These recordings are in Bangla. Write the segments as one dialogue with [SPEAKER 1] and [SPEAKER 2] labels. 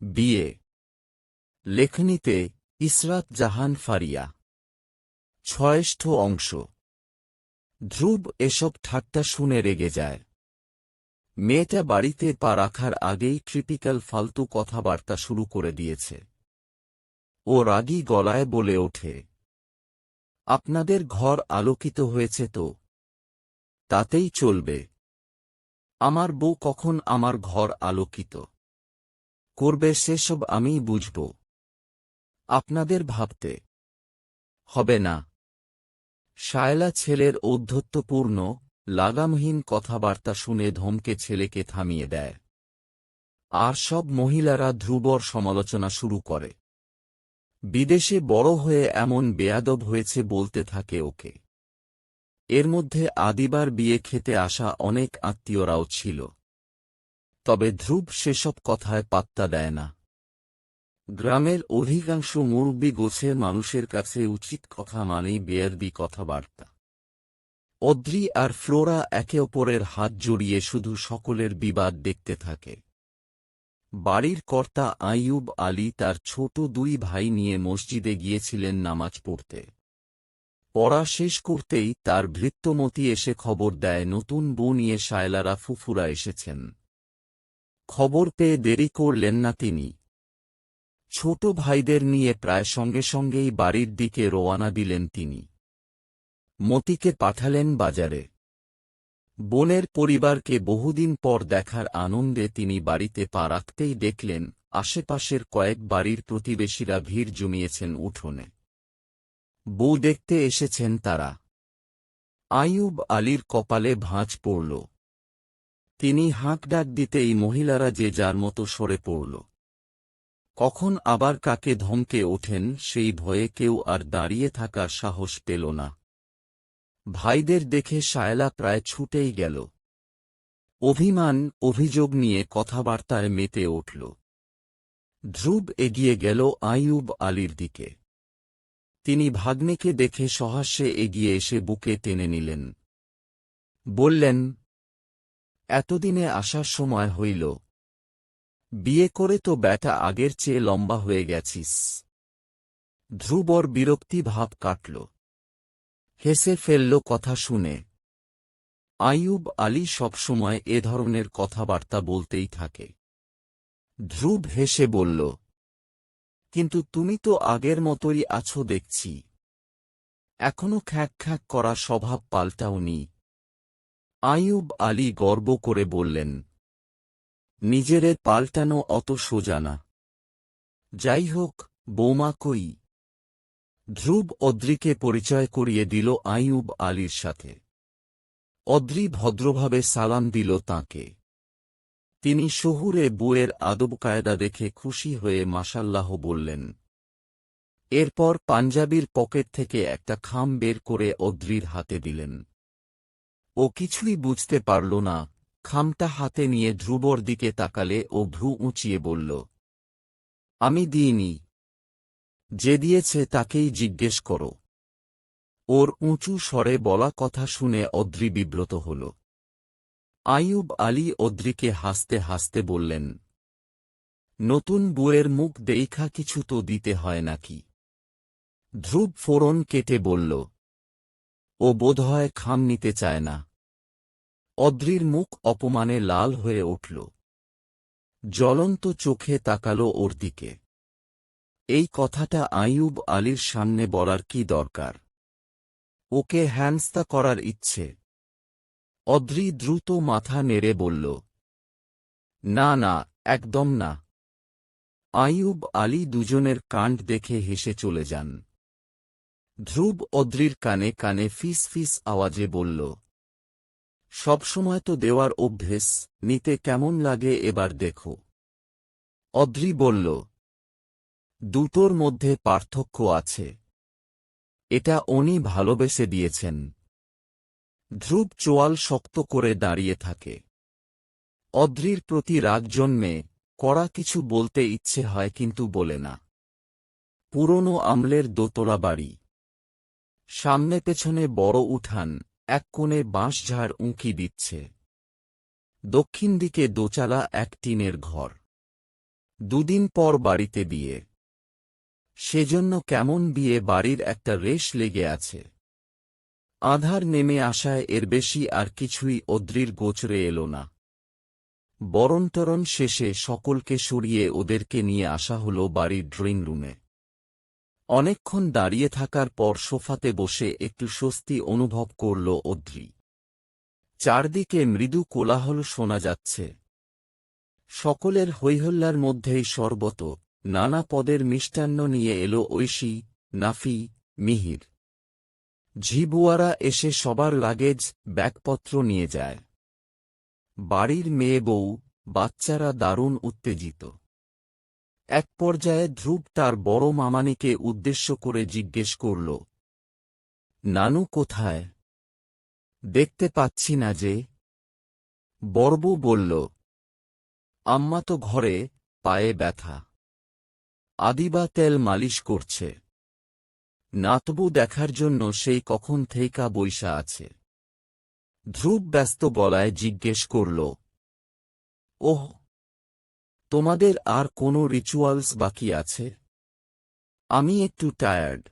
[SPEAKER 1] বিয়ে। লেখনীতে ইসরাত জাহান ফারিয়া। ষষ্ঠ অংশ। ধ্রুব এসব ঠাট্টা শুনে রেগে যায়। মেয়েটা বাড়িতে পা রাখার আগেই ট্রিপিক্যাল ফালতু কথাবার্তা শুরু করে দিয়েছে। ও রাগী গলায় বলে ওঠে, আপনাদের ঘর আলোকিত হয়েছে তো? তাতেই চলবে। আমার বউ কখন আমার ঘর আলোকিত করবে সেসব আমিই বুঝব। আপনাদের ভাবতে হবে না। শায়লা ছেলের ঔদ্ধত্যপূর্ণ লাগামহীন কথাবার্তা শুনে ধমকে ছেলেকে থামিয়ে দেয়। আর সব মহিলারা ধ্রুবর সমালোচনা শুরু করে। বিদেশে বড় হয়ে এমন বেয়াদব হয়েছে বলতে থাকে ওকে। এর মধ্যে আদিবার বিয়ে খেতে আসা অনেক আত্মীয়রাও ছিল। তবে ধ্রুব সেসব কথায় পাত্তা দেয় না। গ্রামের অধিকাংশ মুরব্বি গোছের মানুষের কাছে উচিত কথা মানেই বেয়াদবি কথাবার্তা। অদ্রি আর ফ্লোরা একে অপরের হাত জড়িয়ে শুধু সকলের বিবাদ দেখতে থাকে। বাড়ির কর্তা আইয়ুব আলী তার ছোট দুই ভাই নিয়ে মসজিদে গিয়েছিলেন নামাজ পড়তে। পড়া শেষ করতেই তার ভৃত্যমতী এসে খবর দেয় নতুন বউ নিয়ে শায়লারা ফুফুরা এসেছেন। খবর পেয়ে দেরি করলেন না তিনি। ছোট ভাইদের নিয়ে প্রায় সঙ্গে সঙ্গেই বাড়ির দিকে রওয়ানা দিলেন তিনি। মতিকে পাঠালেন বাজারে। বোনের পরিবারকে বহুদিন পর দেখার আনন্দে তিনি বাড়িতে পা রাখতেই দেখলেন আশেপাশের কয়েক বাড়ির প্রতিবেশীরা ভিড় জমিয়েছেন উঠোনে। বউ দেখতে এসেছেন তারা। আইয়ুব আলীর কপালে ভাঁজ পড়ল। তিনি হাঁক ডাক দিতেই মহিলারা যে যার মতো সরে পড়ল। কখন আবার কাকে ধমকে ওঠেন সেই ভয়ে কেউ আর দাঁড়িয়ে থাকার সাহস পেল না। ভাইদের দেখে শায়লা প্রায় ছুটেই গেল। অভিমান অভিযোগ নিয়ে কথাবার্তায় মেতে উঠল। ধ্রুব এগিয়ে গেল আইয়ুব আলীর দিকে। তিনি ভাগ্নেকে দেখে সহাস্যে এগিয়ে এসে বুকে টেনে নিলেন। বললেন, এতদিনে আসার সময় হইল। বিয়ে করে তো ব্যাটা আগের চেয়ে লম্বা হয়ে গেছিস। ধ্রুবর বিরক্তি ভাব কাটল। হেসে ফেলল কথা শুনে। আইয়ুব আলী সবসময় এ ধরনের কথাবার্তা বলতেই থাকে। ধ্রুব হেসে বলল, কিন্তু তুমি তো আগের মতোই আছো দেখছি। এখনো খ্যাঁক খ্যাঁক করা স্বভাব পাল্টাওনি। আইয়ুব আলী গর্ব করে বললেন, নিজেরে পাল্টানো অত সোজা না। যাই হোক, বৌমা কই? ধ্রুব অদ্রিকে পরিচয় করিয়ে দিল আইয়ুব আলীর সাথে। অদ্রি ভদ্রভাবে সালাম দিল তাঁকে। তিনি শহুরে বউয়ের আদব কায়দা দেখে খুশি হয়ে মাশাল্লাহ বললেন। এরপর পাঞ্জাবির পকেট থেকে একটা খাম বের করে অদ্রির হাতে দিলেন। ও কিছুই বুঝতে পারল না। খামটা হাতে নিয়ে ধ্রুবর দিকে তাকালে ও ভ্রু উঁচিয়ে বলল, আমি দিইনি। যে দিয়েছে তাকেই জিজ্ঞেস করো। ওর উঁচু স্বরে বলা কথা শুনে অদ্রি বিব্রত হল। আইয়ুব আলী অদ্রিকে হাসতে হাসতে বললেন, নতুন বউয়ের মুখ দেইখা কিছু তো দিতে হয় নাকি? ধ্রুব ফোড়ন কেটে বলল, ও বোধহয় খাম নিতে চায় না। অদ্রির মুখ অপমানে লাল হয়ে উঠল। জ্বলন্ত চোখে তাকাল ওর দিকে। এই কথাটা আইয়ুব আলীর সামনে বলার কি দরকার? ওকে হ্যানস্তা করার ইচ্ছে। অদ্রি দ্রুত মাথা নেড়ে বলল, না না, একদম না। আইয়ুব আলী দুজনের কাণ্ড দেখে হেসে চলে যান। ধ্রুব অদ্রির কানে কানে ফিস ফিস আওয়াজে বলল, সবসময় তো দেওয়ার অভ্যেস, নিতে কেমন লাগে এবার দেখো। অদ্রি বলল, দুটোর মধ্যে পার্থক্য আছে। এটা উনি ভালোবেসে দিয়েছেন। ধ্রুব চোয়াল শক্ত করে দাঁড়িয়ে থাকে। অদ্রির প্রতি রাগ জন্মে, কড়া কিছু বলতে ইচ্ছে হয় কিন্তু বলে না। পুরনো আমলের দোতলা বাড়ি। সামনে পেছনে বড় উঠান, এক কোণে বাঁশঝাড় উঁকি দিচ্ছে। দক্ষিণ দিকে দোচালা এক টিনের ঘর। দুদিন পর বাড়িতে বিয়ে। সেজন্য কেমন বিয়ে বাড়ির একটা রেশ লেগে আছে। আঁধার নেমে আসায় এর বেশি আর কিছুই অদ্রির গোচরে এলো না। বরণতরণ শেষে সকলকে সরিয়ে ওদেরকে নিয়ে আসা হল বাড়ির ড্রয়িং রুমে। অনেকক্ষণ দাঁড়িয়ে থাকার পর সোফাতে বসে একটু স্বস্তি অনুভব করল অদ্রি। চারদিকে মৃদু কোলাহল শোনা যাচ্ছে। সকলের হৈহল্লার মধ্যেই শরবত, নানা পদের মিষ্টান্ন নিয়ে এলো ঐশী, নাফি, মিহির। ঝিবুয়ারা এসে সবার লাগেজ, ব্যাগপত্র নিয়ে যায়। বাড়ির মেয়ে বউ, বাচ্চারা দারুণ উত্তেজিত। এক পর্যায়ে ধ্রুব তার বড় মামানিকে উদ্দেশ্য করে জিজ্ঞেস করল, নানু কোথায়? দেখতে পাচ্ছি না যে। বড়বু বলল, আম্মা তো ঘরে, পায়ে ব্যথা। আদিবা তেল মালিশ করছে। নাতবু দেখার জন্য সেই কখন থেইকা বইসা আছে। ধ্রুব ব্যস্ত গলায় জিজ্ঞেস করল, ওহ, তোমাদের আর কোনো রিচুয়ালস বাকি আছে? আমি একটু টায়ার্ড।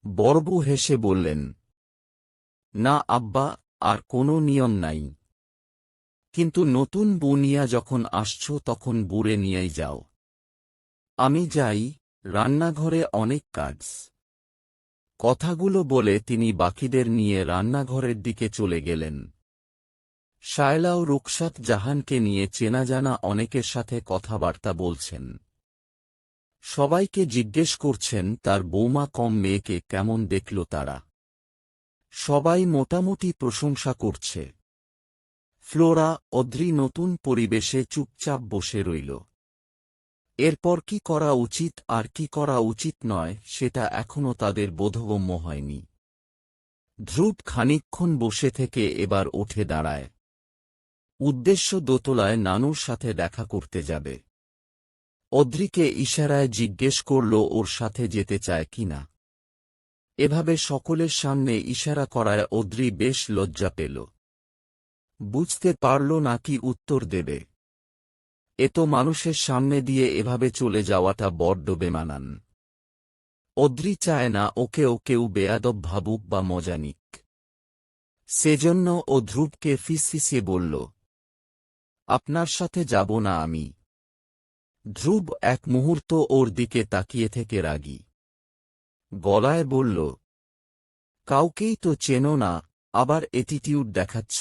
[SPEAKER 1] বড়বু হেসে বললেন, না আব্বা, আর কোনো নিয়ম নাই। কিন্তু নতুন বুনিয়া যখন আসছ তখন বুড়ে নিয়েই যাও। আমি যাই, রান্নাঘরে অনেক কাজ। কথাগুলো বলে তিনি বাকিদের নিয়ে রান্নাঘরের দিকে চলে গেলেন। শায়লা ও রুকসাত জাহানকে নিয়ে চেনাজানা অনেকের সাথে কথাবার্তা বলছেন। সবাইকে জিজ্ঞেস করছেন তার বৌমা কম মেয়েকে কেমন দেখল তারা। সবাই মোটামুটি প্রশংসা করছে। ফ্লোরা, অদ্রি নতুন পরিবেশে চুপচাপ বসে রইল। এরপর কি করা উচিত আর কি করা উচিত নয় সেটা এখনও তাদের বোধগম্য হয়নি। ধ্রুব খানিকক্ষণ বসে থেকে এবার উঠে দাঁড়ায়। উদ্দেশ্য দোতলায় নানুর সাথে দেখা করতে যাবে। অদ্রিকে ইশারায় জিজ্ঞেস করল ওর সাথে যেতে চায় কিনা। এভাবে সকলের সামনে ইশারা করায় অদ্রি বেশ লজ্জা পেল। বুঝতে পারল না কি উত্তর দেবে। এত মানুষের সামনে দিয়ে এভাবে চলে যাওয়াটা বড্ড বেমানান। অদ্রি চায় না ওকেও কেউ বেয়াদব ভাবুক বা মজা নিক। সেজন্য ও ধ্রুবকে ফিসফিসিয়ে বলল, আপনার সাথে যাব না আমি। ধ্রুব এক মুহূর্ত ওর দিকে তাকিয়ে থেকে রাগী গলায় বলল, কাউকেই তো চেনো না, আবার অ্যাটিটিউড দেখাচ্ছ।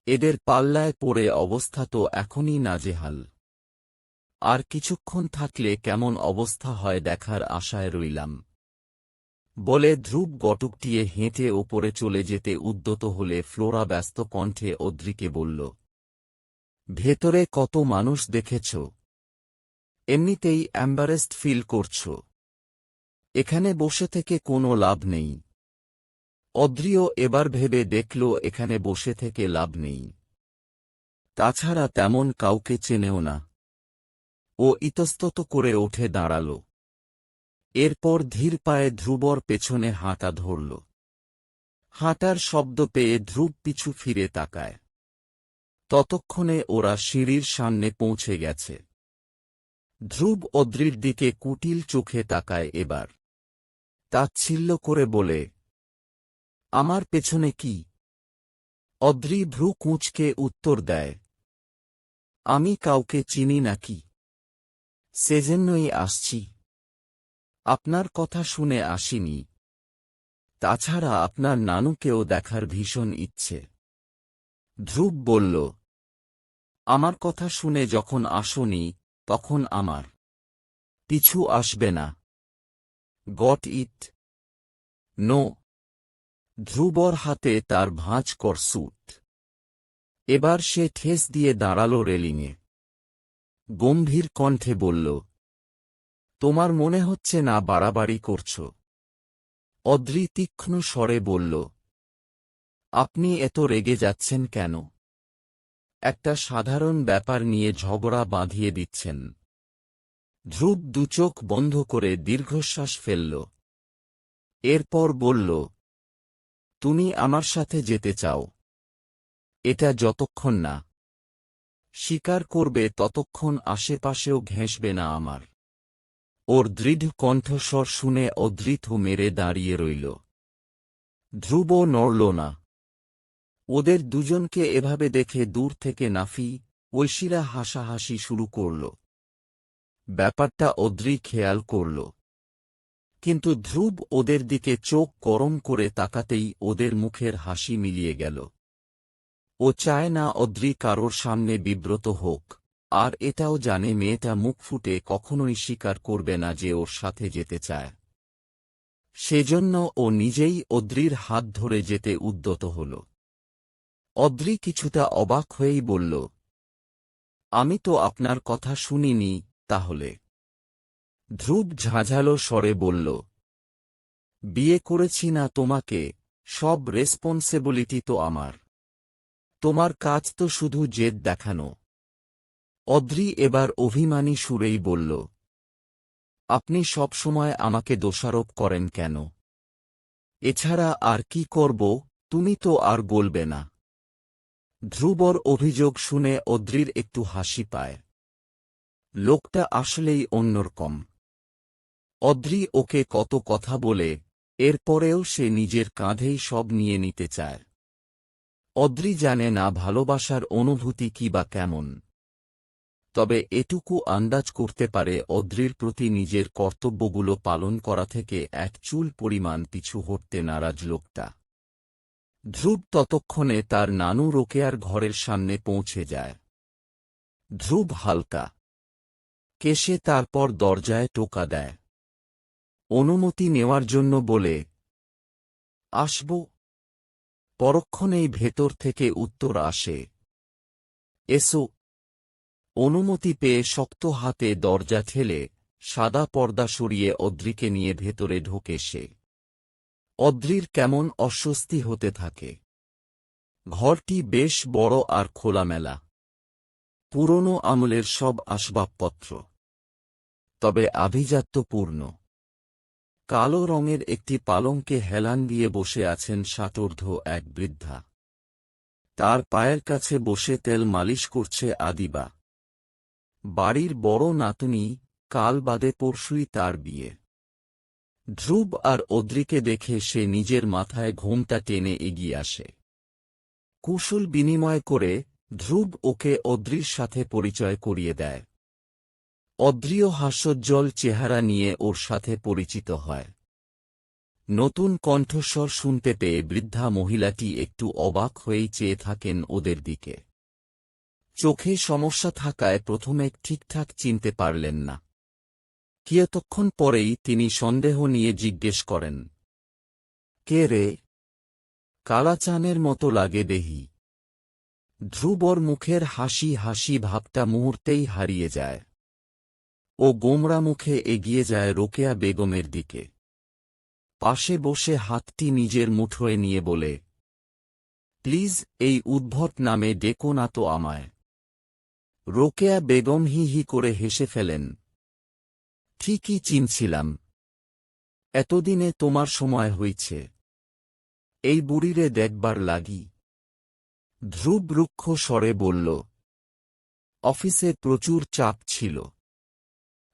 [SPEAKER 1] এদের পাল্লায় পড়ে অবস্থা তো এখনই নাজেহাল। আর কিছুক্ষণ থাকলে কেমন অবস্থা হয় দেখার আশায় রইলাম। বলে ধ্রুব গটুকটিয়ে হেঁটে ওপরে চলে যেতে উদ্যত হলে ফ্লোরা ব্যস্ত কণ্ঠে অদ্রিকে বলল, ভেতরে কত মানুষ দেখেছ? এমনিতেই অ্যাম্বারেসড ফিল করছ। এখানে বসে থেকে কোনো লাভ নেই। অদ্রিও এবার ভেবে দেখল এখানে বসে থেকে লাভ নেই। তাছাড়া তেমন কাউকে চেনেও না। ও ইতস্তত করে উঠে দাঁড়াল। এরপর ধীর পায়ে ধ্রুবর পেছনে হাঁটা ধরল। হাঁটার শব্দ পেয়ে ধ্রুব পিছু ফিরে তাকায়। ততক্ষণে ওরা সিঁড়ির সামনে পৌঁছে গেছে। ধ্রুব অদ্রির দিকে কুটিল চোখে তাকায় এবার। তাচ্ছিল্য করে বলে, আমার পেছনে কি? অদ্রি ভ্রু কুঁচকে উত্তর দেয়, আমি কাউকে চিনি নাকি? সেজন্যই আসছি। আপনার কথা শুনে আসিনি। তাছাড়া আপনার নানুকেও দেখার ভীষণ ইচ্ছে। ধ্রুব বলল, আমার কথা শুনে যখন আসোনি তখন আমার পিছু আসবে না। Got it? নো। ধ্রুবর হাতে তার ভাঁজ কর স্যুট। এবার সে ঠেস দিয়ে দাঁড়াল রেলিংয়ে। গম্ভীর কণ্ঠে বলল, তোমার মনে হচ্ছে না বাড়াবাড়ি করছ? অদ্রি তীক্ষ্ণ স্বরে বলল, আপনি এত রেগে যাচ্ছেন কেন? একটা সাধারণ ব্যাপার নিয়ে ঝগড়া বাঁধিয়ে দিচ্ছেন। ধ্রুব দুচোখ বন্ধ করে দীর্ঘশ্বাস ফেলল। এরপর বলল, তুমি আমার সাথে যেতে চাও? এটা যতক্ষণ না স্বীকার করবে ততক্ষণ আশেপাশেও ঘেঁষবে না আমার। ওর দৃঢ় কণ্ঠস্বর শুনে অদ্রিত মেরে দাঁড়িয়ে রইল। ধ্রুব নড়ল না। ওদের দুজনকে এভাবে দেখে দূর থেকে নাফি, ঐশীরা হাসাহাসি শুরু করল। ব্যাপারটা অদ্রি খেয়াল করল। কিন্তু ধ্রুব ওদের দিকে চোখ গরম করে তাকাতেই ওদের মুখের হাসি মিলিয়ে গেল। ও চায় না অদ্রি কারোর সামনে বিব্রত হোক, আর এটাও জানে মেয়েটা মুখ ফুটে কখনোই স্বীকার করবে না যে ওর সাথে যেতে চায়। সেজন্য ও নিজেই অদ্রির হাত ধরে যেতে উদ্যত হল। অদ্রি কিছুটা অবাক হয়েই বলল, আমি তো আপনার কথা শুনিনি। তাহলে? ধ্রুব ঝাঁঝালো স্বরে বলল, বিয়ে করেছি না তোমাকে, সব রেসপন্সিবিলিটি তো আমার। তোমার কাজ তো শুধু জেদ দেখানো। অদ্রি এবার অভিমানী সুরেই বলল, আপনি সব সময় আমাকে দোষারোপ করেন কেন? এছাড়া আর কি করব? তুমি তো আর বলবে না। ধ্রুবর অভিযোগ শুনে অদ্রির একটু হাসি পায়। লোকটা আসলেই অন্যরকম। অদ্রি ওকে কত কথা বলে, এরপরেও সে নিজের কাঁধেই সব নিয়ে নিতে চায়। অদ্রি জানে না ভালোবাসার অনুভূতি কি বা কেমন। তবে এটুকু আন্দাজ করতে পারে অদ্রির প্রতি নিজের কর্তব্যগুলো পালন করা থেকে এক চুল পরিমাণ পিছু হটতে নারাজ লোকটা। ধ্রুব ততক্ষণে তার নানু রোকেয়ার ঘরের সামনে পৌঁছে যায়। ধ্রুব হালকা কেশে তারপর দরজায় টোকা দেয়। অনুমতি নেওয়ার জন্য বলে, আসব। পরক্ষণেই ভেতর থেকে উত্তর আসে, এসো। অনুমতি পেয়ে শক্ত হাতে দরজা ঠেলে সাদা পর্দা সরিয়ে অদ্রিকে নিয়ে ভেতরে ঢোকে সে। অদ্রির কেমন অস্বস্তি হতে থাকে। ঘরটি বেশ বড় আর খোলামেলা। পুরনো আমলের সব আসবাবপত্র, তবে আভিজাত্যপূর্ণ। কালো রঙের একটি পালঙ্কে হেলান দিয়ে বসে আছেন ষাটোর্ধ্ব এক বৃদ্ধা। তার পায়ের কাছে বসে তেল মালিশ করছে আদিবা। বাড়ির বড় নাতনি, কাল বাদে পরশুই তার বিয়ে। ধ্রুব আর অদ্রিকে দেখে সে নিজের মাথায় ঘোমটা টেনে এগিয়ে আসে। কুশল বিনিময় করে ধ্রুব ওকে অদ্রির সাথে পরিচয় করিয়ে দেয়। অদ্রিও হাস্যোজ্জ্বল চেহারা নিয়ে ওর সাথে পরিচিত হয়। নতুন কণ্ঠস্বর শুনতে পেয়ে বৃদ্ধা মহিলাটি একটু অবাক হয়েই চেয়ে থাকেন ওদের দিকে। চোখে সমস্যা থাকায় প্রথমে ঠিকঠাক চিনতে পারলেন না। কিয়তক্ষণ পরেই তিনি সন্দেহ নিয়ে জিজ্ঞেস করেন, কে রে? কালাচানের মতো লাগে দেহি। ধ্রুবর মুখের হাসি হাসি ভাবটা মুহূর্তেই হারিয়ে যায়। ও গোমরা মুখে এগিয়ে যায় রোকেয়া বেগমের দিকে। পাশে বসে হাতটি নিজের মুঠোয় নিয়ে বলে, প্লিজ এই উদ্ভট নামে ডেকো না তো আমায়। রোকেয়া বেগম হি হি করে হেসে ফেলেন, ঠিকই চিনছিলাম। এতদিনে তোমার সময় হইছে। এই বুড়িরে দেখবার লাগি। ধ্রুব রুক্ষ স্বরে বলল, অফিসে প্রচুর চাপ ছিল।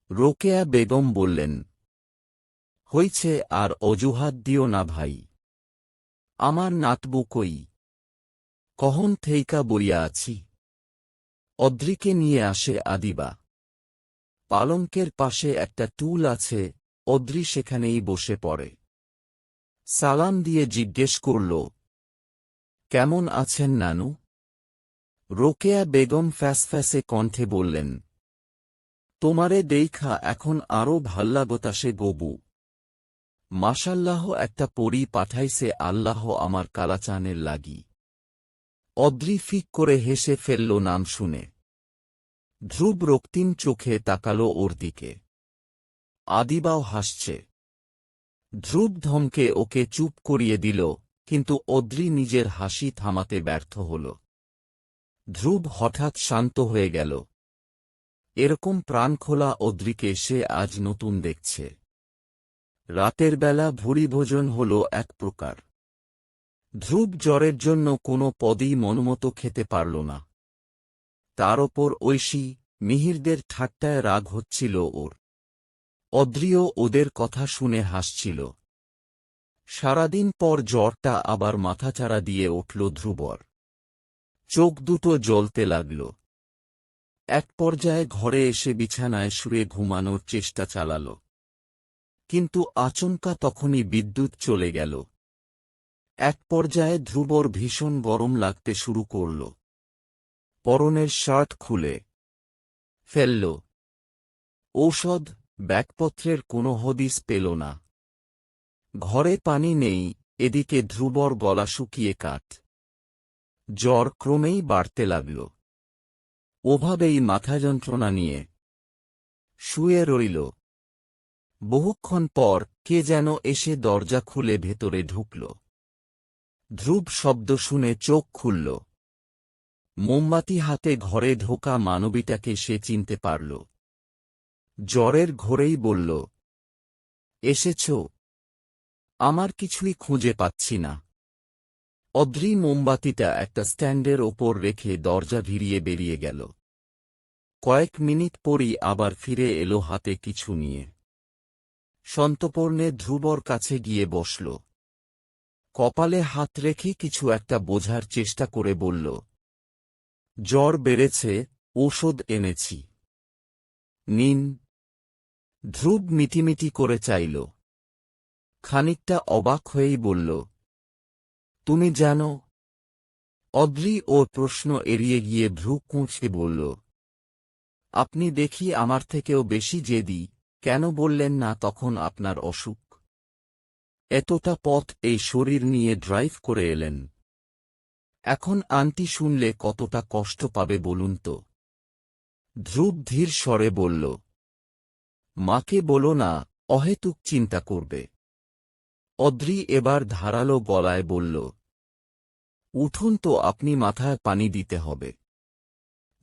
[SPEAKER 1] রোকেয়া বেগম বললেন, হইছে আর অজুহাত দিও না ভাই। আমার নাতবু কই? কখন থেইকা বইয়া আছি। অদ্রিকে নিয়ে আসে আদিবা। পালঙ্কের পাশে একটা টুল আছে, অদ্রি সেখানেই বসে পড়ে। সালাম দিয়ে জিজ্ঞেস করল, কেমন আছেন নানু? রোকেয়া বেগম ফ্যাসফ্যাসে কণ্ঠে বললেন, তোমারে দেইখা এখন আরো ভাল্লাগতাসে গবু। মাশাল্লাহ, একটা পরী পাঠাইছে আল্লাহ আমার কালাচানের লাগি। অদ্রি ফিক করে হেসে ফেলল নাম শুনে। ধ্রুব রক্তিম চোখে তাকালো ওর দিকে। আদিবাও হাসছে। ধ্রুব ধমকে ওকে চুপ করিয়ে দিল, কিন্তু অদ্রি নিজের হাসি থামাতে ব্যর্থ হল। ধ্রুব হঠাৎ শান্ত হয়ে গেল। এরকম প্রাণখোলা অদ্রিকে সে আজ নতুন দেখছে। রাতের বেলা ভুরিভোজন হল এক প্রকার। ধ্রুব জ্বরের জন্য কোনো পদই মনমতো খেতে পারল না। তার ওপর ঐশী মিহিরদের ঠাট্টায় রাগ হচ্ছিল ওর। অদ্রিও ওদের কথা শুনে হাসছিল। সারাদিন পর জ্বরটা আবার মাথাচাড়া দিয়ে উঠল ধ্রুবর। চোখ দুটো জ্বলতে লাগল। এক পর্যায়ে ঘরে এসে বিছানায় শুয়ে ঘুমানোর চেষ্টা চালাল, কিন্তু আচমকা তখনই বিদ্যুৎ চলে গেল। এক পর্যায়ে ধ্রুবর ভীষণ গরম লাগতে শুরু করল। পরনের শার্ট খুলে ফেলল। ঔষধ ব্যাগপত্রের কোনো হদিস পেল না। ঘরে পানি নেই, এদিকে ধ্রুবর গলা শুকিয়ে কাঠ। জ্বর ক্রমেই বাড়তে লাগল। ওভাবেই মাথা যন্ত্রণা নিয়ে শুয়ে রইল। বহুক্ষণ পর কে যেন এসে দরজা খুলে ভেতরে ঢুকল। ধ্রুব শব্দ শুনে চোখ খুলল। মোমবাতি হাতে ঘরে ঢোকা মানবীটাকে সে চিনতে পারল। জ্বরের ঘোরেই বলল, এসেছ? আমার কিছুই খুঁজে পাচ্ছি না। অদ্রি মোমবাতিটা একটা স্ট্যান্ডের ওপর রেখে দরজা ভিড়িয়ে বেরিয়ে গেল। কয়েক মিনিট পরই আবার ফিরে এলো হাতে কিছু নিয়ে। সন্তর্পণে ধ্রুবর কাছে গিয়ে বসল। কপালে হাত রেখে কিছু একটা বোঝার চেষ্টা করে বলল, জ্বর বেড়েছে, ঔষধ এনেছি, নিন। ধ্রুব মিটিমিটি করে চাইল। খানিকটা অবাক হয়েই বলল, তুমি জানো? অদ্রি ওর প্রশ্ন এড়িয়ে গিয়ে ভ্রু কুঁচকে বলল, আপনি দেখি আমার থেকেও বেশি জেদি, কেন বললেন না তখন আপনার অসুখ? এতটা পথ এই শরীর নিয়ে ড্রাইভ করে এলেন, এখন আন্টি শুনলে কতটা কষ্ট পাবে বলুন তো? ধ্রুব ধীর স্বরে বলল, মাকে বলো না, অহেতুক চিন্তা করবে। অদ্রি এবার ধারালো গলায় বলল, উঠুন তো, আপনি মাথায় পানি দিতে হবে,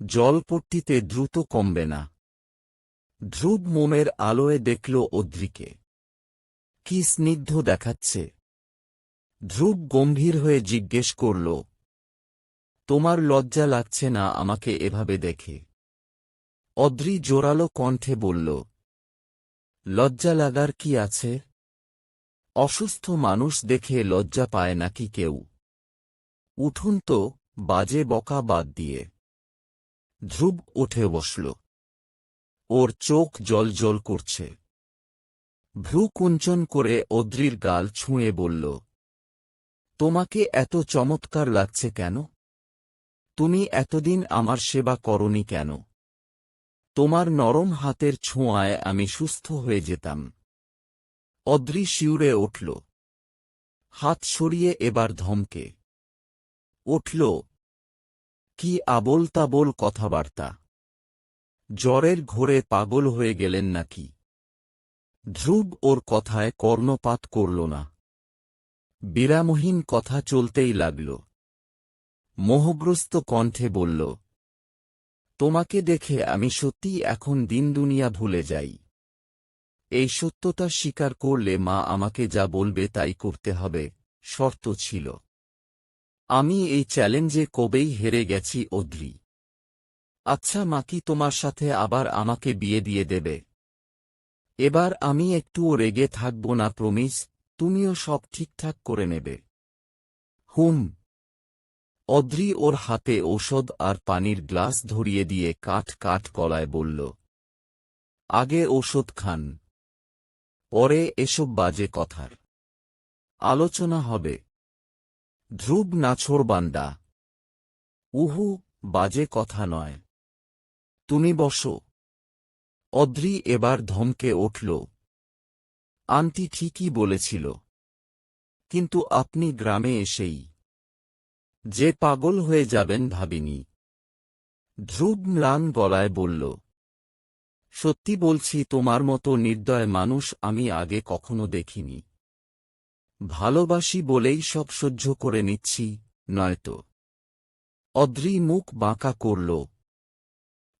[SPEAKER 1] জলপট্টিতে দ্রুত কমবে না। ধ্রুব মোমের আলোয় দেখল অদ্রিকে। কি স্নিগ্ধ দেখাচ্ছে। ধ্রুব গম্ভীর হয়ে জিজ্ঞেস করল, তোমার লজ্জা লাগছে না আমাকে এভাবে দেখে? অদ্রি জোরালো কণ্ঠে বলল, লজ্জা লাগার কি আছে? অসুস্থ মানুষ দেখে লজ্জা পায় নাকি কেউ? উঠুন তো, বাজে বকা বাদ দিয়ে। ধ্রুব উঠে বসল। ওর চোখ জ্বলজ্বল করছে। ভ্রু কুঞ্চন করে অদ্রির গাল ছুঁয়ে বলল, তোমাকে এত চমৎকার লাগছে কেন? তুমি এতদিন আমার সেবা করনি কেন? তোমার নরম হাতের ছোঁয়ায় আমি সুস্থ হয়ে যেতাম। অদ্রি শিউরে উঠল। হাত সরিয়ে এবার ধমকে উঠল, কি আবোল তাবোল কথাবার্তা! জ্বরের ঘোরে পাগল হয়ে গেলেন নাকি? ধ্রুব ওর কথায় কর্ণপাত করল না। বিরামহীন কথা চলতেই লাগল। মোহগ্রস্ত কণ্ঠে বলল, তোমাকে দেখে আমি সত্যিই এখন দিন দুনিয়া ভুলে যাই। এই সত্যতা স্বীকার করলে মা আমাকে যা বলবে তাই করতে হবে, শর্ত ছিল। আমি এই চ্যালেঞ্জে কবেই হেরে গেছি অদ্রি। আচ্ছা মা কি তোমার সাথে আবার আমাকে বিয়ে দিয়ে দেবে? এবার আমি একটুও রেগে থাকব না, প্রমিস? তুমিও সব ঠিকঠাক করে নেবে? হুম। অদ্রি ওর হাতে ঔষধ আর পানির গ্লাস ধরিয়ে দিয়ে কাঠ কাঠ গলায় বলল, আগে ঔষধ খান, পরে এসব বাজে কথার আলোচনা হবে। ধ্রুব নাছোড়বান্দা। উহু, বাজে কথা নয়, তুমি বসো। অদ্রি এবার ধমকে উঠল, আন্টি ঠিকই বলেছিল, কিন্তু আপনি গ্রামে এসেই যে পাগল হয়ে যাবেন ভাবিনি। ধ্রুব ম্লান গলায় বলল, সত্যি বলছি, তোমার মতো নির্দয় মানুষ আমি আগে কখনো দেখিনি। ভালোবাসি বলেই সব সহ্য করে নিচ্ছি, নয়তো। অদ্রি মুখ বাঁকা করল,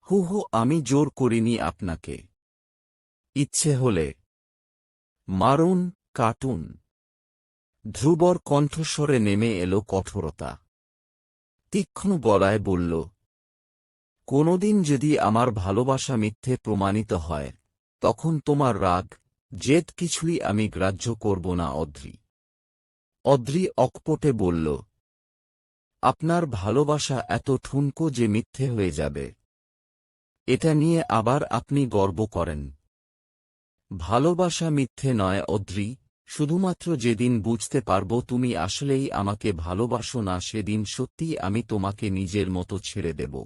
[SPEAKER 1] হু হু, আমি জোর করিনি আপনাকে। ইচ্ছে হলে মারুন, কাটুন। ধ্রুবর কণ্ঠস্বরে নেমে এলো কঠোরতা। তীক্ষ্ণ গলায় বলল, কোনোদিন যদি আমার ভালোবাসা মিথ্যে প্রমাণিত হয়, তখন তোমার রাগ, জেদ কিছুই আমি গ্রাহ্য করব না। অদ্রি অকপটে বলল, আপনার ভালোবাসা এত ঠুনকো যে মিথ্যে হয়ে যাবে, এটা নিয়ে আবার আপনি গর্ব করেন? ভালোবাসা মিথ্যে নয় অদ্রি, শুধুমাত্র যেদিন বুঝতে পারব তুমি আসলেই আমাকে ভালোবাসো না, সেদিন সত্যিই আমি তোমাকে নিজের মতো ছেড়ে দেব।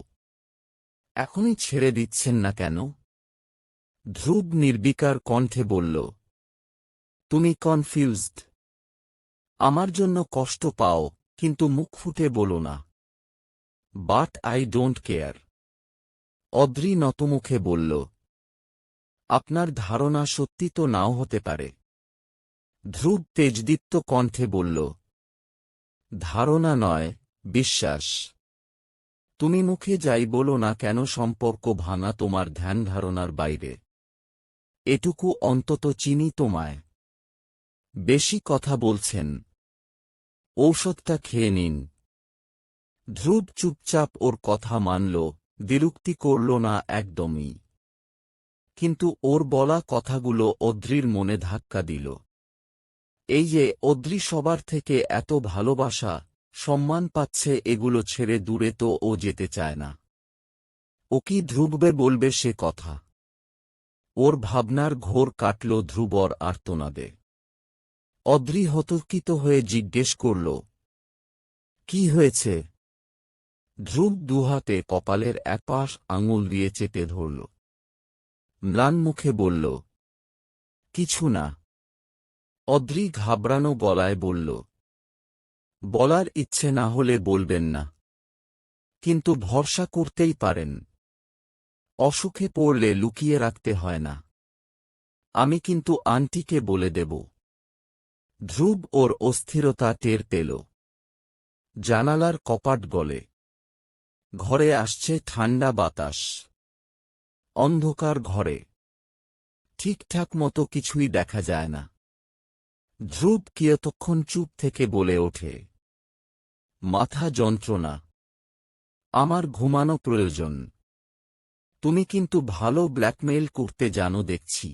[SPEAKER 1] এখনই ছেড়ে দিচ্ছেন না কেন? ধ্রুব নির্বিকার কণ্ঠে বলল, তুমি কনফিউজড। আমার জন্য কষ্ট পাও, কিন্তু মুখ ফুটে বলো না। But I don't care. Adri নতমুখে বলল, আপনার ধারণা সত্যি তো নাও হতে পারে। ধ্রুব তেজদীপ্ত কণ্ঠে বলল, ধারণা নয়, বিশ্বাস। তুমি মুখে যাই বলো না কেন, সম্পর্ক ভাঙা তোমার ধ্যান ধারণার বাইরে। এটুকু অন্তত চিনি তোমায়। বেশি কথা বলছেন, ঔষধটা খেয়ে নিন। ধ্রুব চুপচাপ ওর কথা মানল, বিরক্তি করল না একদমই। কিন্তু ওর বলা কথাগুলো অদ্রির মনে ধাক্কা দিল। এই যে অদ্রি সবার থেকে এত ভালোবাসা, সম্মান পাচ্ছে, এগুলো ছেড়ে দূরে তো ও যেতে চায় না। ও কি ধ্রুববে বলবে সে কথা? ওর ভাবনার ঘোর কাটল ধ্রুবর আর্তনাদে। অদ্রি হতর্কিত হয়ে জিজ্ঞেস করল, কি হয়েছে? ধ্রুব দুহাতে কপালের একপাশ আঙুল দিয়ে চেপে ধরল। ম্লান মুখে বলল, কিছু না। অদ্রি ঘাবড়ানো গলায় বলল, বলার ইচ্ছে না হলে বলবেন না, কিন্তু ভরসা করতেই পারেন। অসুখে পড়লে লুকিয়ে রাখতে হয় না। আমি কিন্তু আন্টিকে বলে দেব। ধ্রুব ওর অস্থিরতা টের পেল। জানালার কপাট গলে। ঘরে আসছে ঠান্ডা বাতাস। অন্ধকার ঘরে ঠিকঠাক মতো কিছুই দেখা যায় না। ধ্রুব কিয়তক্ষণ চুপ থেকে বলে ওঠে, মাথা যন্ত্রণা। আমার ঘুমানো প্রয়োজন। তুমি কিন্তু ভালো ব্ল্যাকমেইল করতে জানো দেখছি।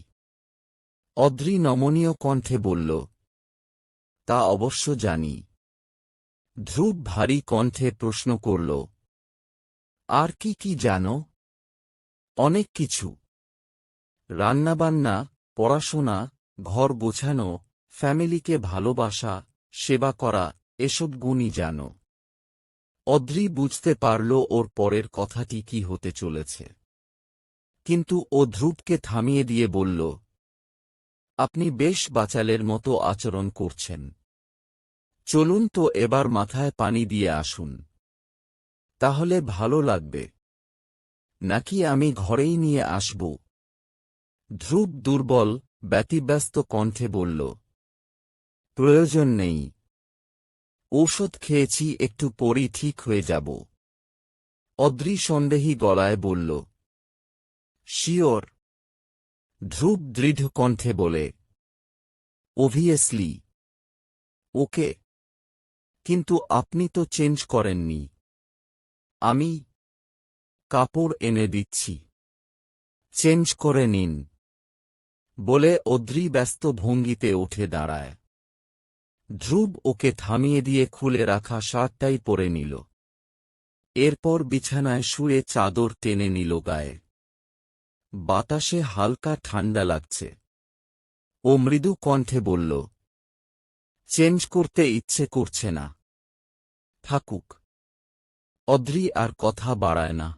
[SPEAKER 1] অদ্রি নমনীয় কণ্ঠে বলল, তা অবশ্য জানি। ধ্রুব ভারী কণ্ঠে প্রশ্ন করল, আর কি কি জানো? অনেক কিছু। রান্নাবান্না, পড়াশোনা, ঘর গোছানো, ফ্যামিলিকে ভালোবাসা, সেবা করা, এসব গুণই জানো। অদ্রি বুঝতে পারল ওর পরের কথাটি কি হতে চলেছে। কিন্তু ও ধ্রুবকে থামিয়ে দিয়ে বলল, আপনি বেশ বাচালের মতো আচরণ করছেন। চলুন তো এবার মাথায় পানি দিয়ে আসুন। তাহলে ভালো লাগবে। নাকি আমি ঘরেই নিয়ে আসব? ধ্রুব দুর্বল, ব্যতিব্যস্ত কণ্ঠে বলল, প্রয়োজন নেই। ঔষধ খেয়েছি, একটু পরই ঠিক হয়ে যাব। অদ্রি সন্দেহী গলায় বলল, শিওর? ধ্রুব দৃঢ় কণ্ঠে বলে, অবভিয়াসলি। ওকে। কিন্তু আপনি তো চেঞ্জ করেননি। আমি কাপড় এনে দিচ্ছি, চেঞ্জ করে নিন। বলে অদ্রি ব্যস্ত ভঙ্গিতে উঠে দাঁড়ায়। ধ্রুব ওকে থামিয়ে দিয়ে খুলে রাখা শার্টটাই পরে নিল। এরপর বিছানায় শুয়ে চাদর টেনে নিল গায়ে। বাতাসে হালকা ঠান্ডা লাগছে। ও মৃদু কণ্ঠে বলল, চেঞ্জ করতে ইচ্ছে করছে না। থাকুক। অদ্রি আর কথা বাড়ায় না।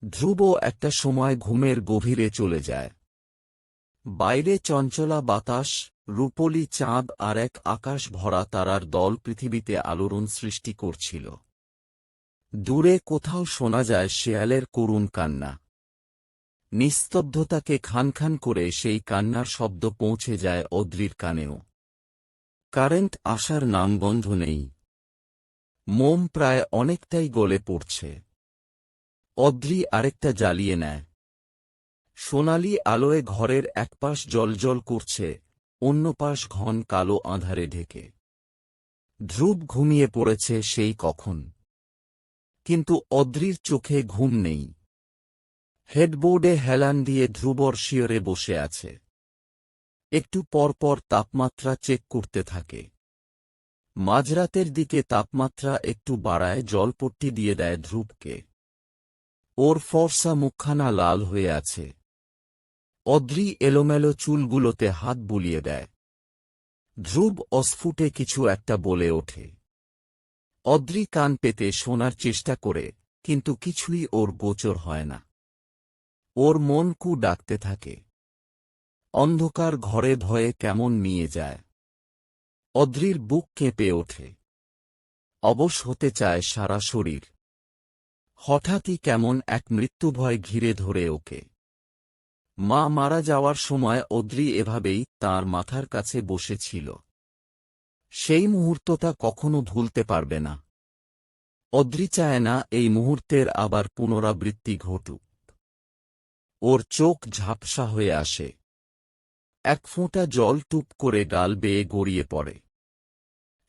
[SPEAKER 1] ধ্রুব একটা সময় ঘুমের গভীরে চলে যায়। বাইরে চঞ্চলা বাতাস, রূপলি চাঁদ আর এক আকাশ ভরা তারার দল পৃথিবীতে আলোড়ন সৃষ্টি করছিল। দূরে কোথাও শোনা যায় শেয়ালের করুণ কান্না। নিস্তব্ধতাকে খানখান করে সেই কান্নার শব্দ পৌঁছে যায় অদ্রির কানেও। কারেন্ট আসার নামগন্ধ নেই। মোম প্রায় অনেকটাই গলে পড়ছে। অদ্রি আরেকটা জ্বালিয়ে নেয়। সোনালি আলোয় ঘরের একপাশ জ্বলজ্বল করছে, অন্য পাশ ঘন কালো আঁধারে ঢেকে। ধ্রুব ঘুমিয়ে পড়েছে সেই কখন। কিন্তু অদ্রির চোখে ঘুম নেই। হেডবোর্ডে হেলান দিয়ে ধ্রুবর শিয়রে বসে আছে। একটু পর পর তাপমাত্রা চেক করতে থাকে। মাঝরাতের দিকে তাপমাত্রা একটু বাড়ায় জলপট্টি দিয়ে দেয় ধ্রুবকে। ওর ফর্সা মুখখানা লাল হয়ে আছে। অদ্রি এলোমেলো চুলগুলোতে হাত বুলিয়ে দেয়। ধ্রুব অস্ফুটে কিছু একটা বলে ওঠে। অদ্রি কান পেতে শোনার চেষ্টা করে, কিন্তু কিছুই ওর গোচর হয় না। ওর মন কু ডাকতে থাকে। অন্ধকার ঘরে ভয়ে কেমন নিয়ে যায়। অদ্রির বুক কেঁপে ওঠে। অবশ হতে চায় সারা শরীর। হঠাৎই কেমন এক মৃত্যুভয় ঘিরে ধরে ওকে। মা মারা যাওয়ার সময় অদ্রি এভাবেই তার মাথার কাছে বসেছিল। সেই মুহূর্তটা কখনো ভুলতে পারবে না। অদ্রি চায় না এই মুহূর্তের আবার পুনরাবৃত্তি ঘটুক। ওর চোখ ঝাপসা হয়ে আসে। এক ফোঁটা জল টুপ করে গাল বেয়ে গড়িয়ে পড়ে।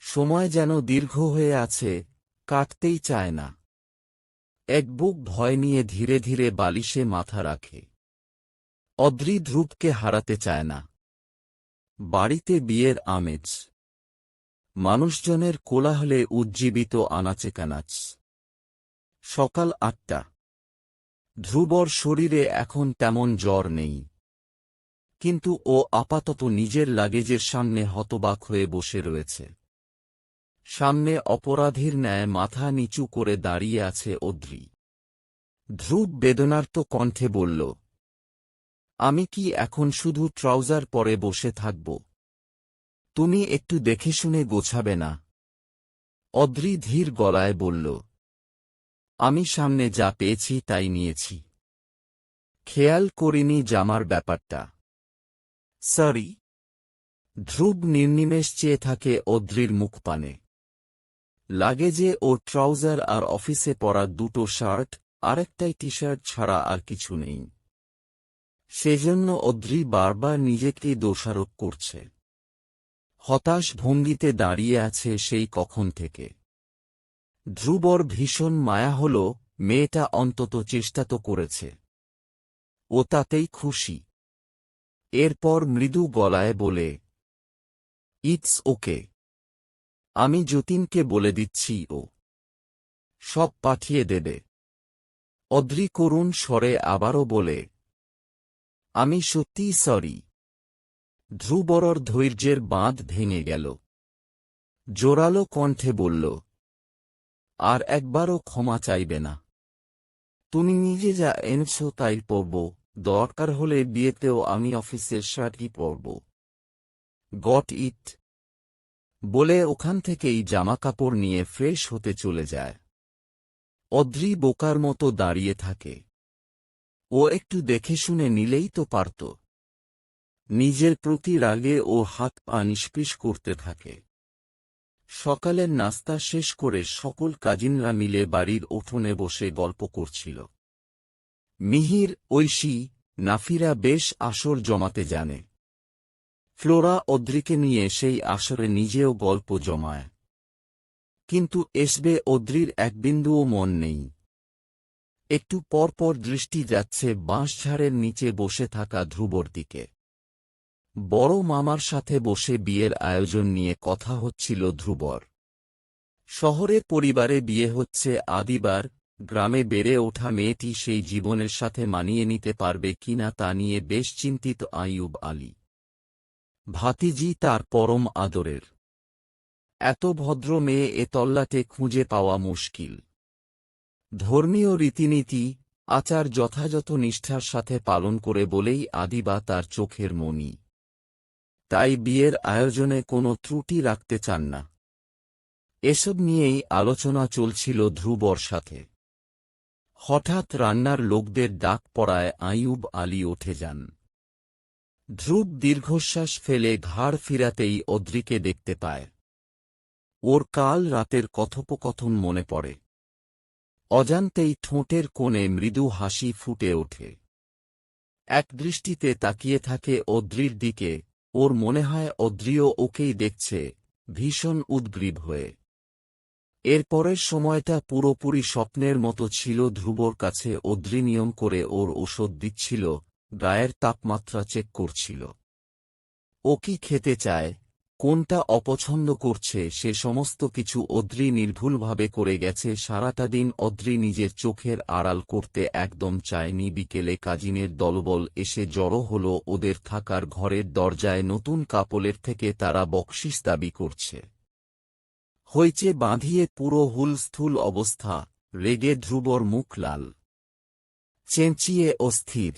[SPEAKER 1] সময় যেন দীর্ঘ হয়ে আছে, কাটতেই চায় না। এক বুক ভয় নিয়ে ধীরে ধীরে বালিশে মাথা রাখে। অদ্রি ধ্রুবকে হারাতে চায় না। বাড়িতে বিয়ের আমেজ। মানুষজনের কোলাহলে উজ্জীবিত আনাচে কানাচ। সকাল ৮টা। ধ্রুবর শরীরে এখন তেমন জ্বর নেই। কিন্তু ও আপাতত নিজের লাগেজের সামনে হতবাক হয়ে বসে রয়েছে। সামনে অপরাধীর ন্যায় মাথা নিচু করে দাঁড়িয়ে আছে অদ্রি। ধ্রুব বেদনার্ত কণ্ঠে বলল, আমি কি এখন শুধু ট্রাউজার পরে বসে থাকব? তুমি একটু দেখে শুনে গোছাবে না? অদ্রি ধীর গলায় বলল, আমি সামনে যা পেয়েছি তাই নিয়েছি। খেয়াল করিনি জামার ব্যাপারটা। সরি। ধ্রুব নির্নিমেষ চেয়ে থাকে অদ্রির মুখপানে। লাগেজে ও ট্রাউজার আর অফিসে পরা দুটো শার্ট, আরেকটাই টি শার্ট ছাড়া আর কিছু নেই। সেজন্য অদ্রি বারবার নিজেকেই দোষারোপ করছে। হতাশ ভঙ্গিতে দাঁড়িয়ে আছে সেই কখন থেকে। ধ্রুবর ভীষণ মায়া হল, মেয়েটা অন্তত চেষ্টা তো করেছে। ও তাতেই খুশি। এরপর মৃদু গলায় বলে, ইটস ওকে। আমি যতীনকে বলে দিচ্ছি, ও সব পাঠিয়ে দেবে। অদ্রি করুণ স্বরে আবারও বলে, আমি সত্যিই সরি। ধ্রুবরর ধৈর্যের বাঁধ ভেঙে গেল। জোরালো কণ্ঠে বলল, আর একবারও ক্ষমা চাইবে না। তুমি নিজে যা এনেছ তাই পরব, দরকার হলে বিয়েতেও আমি অফিসের শার্টই পরব। Got it. বলে ওখান থেকেই জামাকাপড় নিয়ে ফ্রেশ হতে চলে যায়। অদ্রি বোকার মতো দাঁড়িয়ে থাকে। ও একটু দেখে শুনে নিলেই তো পারত। নিজের প্রতি রাগে ও হাত পা নিষ্পিস করতে থাকে। সকালের নাস্তা শেষ করে সকল কাজিনরা মিলে বাড়ির উঠোনে বসে গল্প করছিল। মিহির, ঐশী, নাফিরা বেশ আসর জমাতে জানে। ফ্লোরা অদ্রিকে নিয়ে সেই আসরে নিজেও গল্প জমায়। কিন্তু এসবে অদ্রির এক বিন্দুও মন নেই। একটু পর পর দৃষ্টি যাচ্ছে বাঁশঝাড়ের নিচে বসে থাকা ধ্রুবর দিকে। বড় মামার সাথে বসে বিয়ের আয়োজন নিয়ে কথা হচ্ছিল ধ্রুবর। শহরের পরিবারে বিয়ে হচ্ছে আদিবার, গ্রামে বেড়ে ওঠা মেয়েটি সেই জীবনের সাথে মানিয়ে নিতে পারবে কিনা তা নিয়ে বেশ চিন্তিত আইয়ুব আলী। ভাতিজি তার পরম আদরের। এত ভদ্র মেয়ে এ তল্লাটে খুঁজে পাওয়া মুশকিল। ধর্মীয় রীতিনীতি, আচার যথাযথ নিষ্ঠার সাথে পালন করে বলেই আদিবা তার চোখের মণি। তাই বিয়ের আয়োজনে কোনো ত্রুটি রাখতে চান না। এসব নিয়েই আলোচনা চলছিল ধ্রুবর সাথে। হঠাৎ রান্নার লোকদের ডাক পড়ায় আইয়ুব আলী উঠে যান। ধ্রুব দীর্ঘশ্বাস ফেলে ঘাড় ফিরাতেই অদ্রিকে দেখতে পায়। ওর কাল রাতের কথোপকথন মনে পড়ে। অজান্তেই ঠোঁটের কোণে মৃদু হাসি ফুটে ওঠে। এক দৃষ্টিতে তাকিয়ে থাকে অদ্রির দিকে। ওর মনে হয় অদ্রিও ওকেই দেখছে, ভীষণ উদ্গ্রীব হয়ে। এরপরের সময়টা পুরোপুরি স্বপ্নের মতো ছিল। ধ্রুবর কাছে অদ্রি নিয়ম করে ওর ওষুধ দিচ্ছিল, গায়ের তাপমাত্রা চেক করছিল। ও কি খেতে চায়, কোনটা অপছন্দ করছে, সে সমস্ত কিছু অদ্রি নির্ভুলভাবে করে গেছে। সারাটা দিন অদ্রি নিজের চোখের আড়াল করতে একদম চায়নি। বিকেলে কাজিনের দলবল এসে জড়ো হল ওদের থাকার ঘরের দরজায়। নতুন কাপলের থেকে তারা বকশিস দাবি করছে। হইচে বাঁধিয়ে পুরো হুলস্থুল অবস্থা। রেগে ধ্রুবর মুখ লাল, চেঁচিয়ে অস্থির।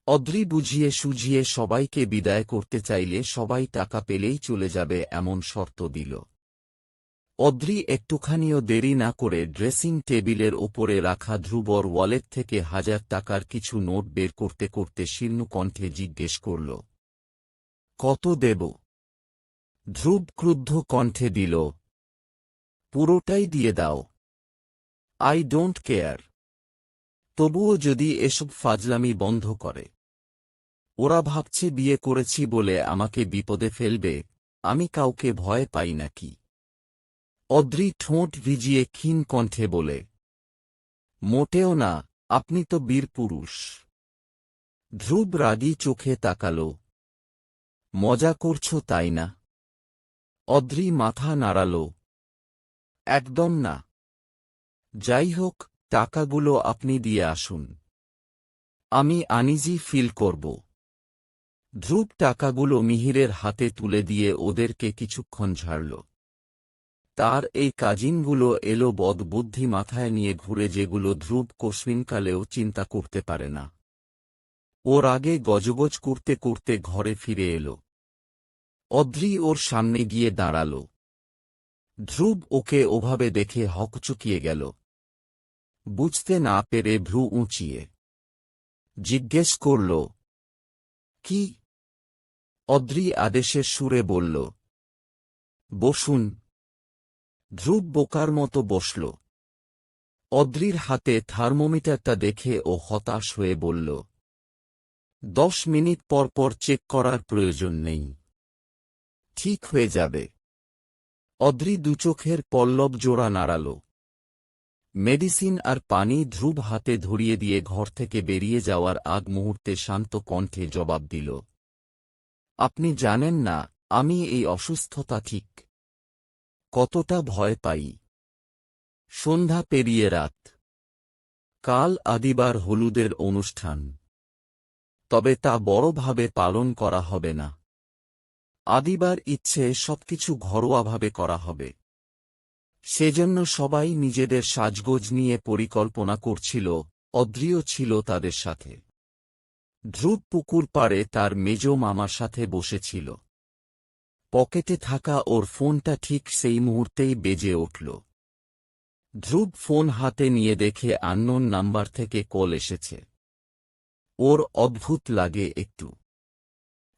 [SPEAKER 1] অদ্রি বুঝিয়ে সুঝিয়ে সবাইকে বিদায় করতে চাইলে সবাই টাকা পেলেই চলে যাবে এমন শর্ত দিল। অদ্রি একটুখানিও দেরি না করে ড্রেসিং টেবিলের ওপরে রাখা ধ্রুবর ওয়ালেট থেকে 1000 টাকার কিছু নোট বের করতে করতে শীর্ণ কণ্ঠে জিজ্ঞেস করল, কত দেব? ধ্রুব ক্রুদ্ধ কণ্ঠে দিল, পুরোটাই দিয়ে দাও। I don't care. তবুও যদি এসব ফাজলামি বন্ধ করে। ওরা ভাবছে বিয়ে করেছি বলে আমাকে বিপদে ফেলবে, আমি কাউকে ভয় পাই নাকি? অদ্রি ঠোঁট ভিজিয়ে ক্ষীণ কণ্ঠে বলে, মোটেও না, আপনি তো বীর পুরুষ। ধ্রুব রাগী চোখে তাকাল, মজা করছো তাই না? অদ্রি মাথা নাড়াল, একদম না। যাই হোক, টাকাগুলো আপনি দিয়ে আসুন, আমি আনইজি ফিল করব। ধ্রুব টাকাগুলো মিহিরের হাতে তুলে দিয়ে ওদেরকে কিছুক্ষণ ঝাড়ল। তার এই কাজিনগুলো এলো বদবুদ্ধি মাথায় নিয়ে ঘুরে, যেগুলো ধ্রুব কোশ্মিনকালেও চিন্তা করতে পারে না। ওর আগে গজগজ করতে করতে ঘরে ফিরে এলো। অদ্রি ওর সামনে গিয়ে দাঁড়াল। ধ্রুব ওকে ওভাবে দেখে হকচকিয়ে গেল। বুঝতে না পেরে ভ্রু উঁচিয়ে জিজ্ঞেস করল, কি? অদ্রি আদেশের সুরে বলল, বসুন। ধ্রুব বোকার মতো বসল। অদ্রির হাতে থার্মোমিটারটা দেখে ও হতাশ হয়ে বলল, 10 মিনিট পর পর চেক করার প্রয়োজন নেই, ঠিক হয়ে যাবে। অদ্রি দুচোখের পল্লব জোড়া নাড়াল। মেডিসিন আর পানি ধ্রুব হাতে ধরিয়ে দিয়ে ঘর থেকে বেরিয়ে যাওয়ার আগ মুহূর্তে শান্ত কণ্ঠে জবাব দিল, আপনি জানেন না আমি এই অসুস্থতা ঠিক কতটা ভয় পাই। সন্ধ্যা পেরিয়ে রাত। কাল আদিবার হলুদের অনুষ্ঠান, তবে তা বড়ভাবে পালন করা হবে না। আদিবার ইচ্ছে সবকিছু ঘরোয়াভাবে করা হবে। সেজন্য সবাই নিজেদের সাজগোজ নিয়ে পরিকল্পনা করছিল। অদ্রিও ছিল তাদের সাথে। ধ্রুব পুকুর পাড়ে তার মেজ মামার সাথে বসেছিল। পকেটে থাকা ওর ফোনটা ঠিক সেই মুহূর্তেই বেজে উঠল। ধ্রুব ফোন হাতে নিয়ে দেখে আননোন নাম্বার থেকে কল এসেছে। ওর অদ্ভুত লাগে একটু।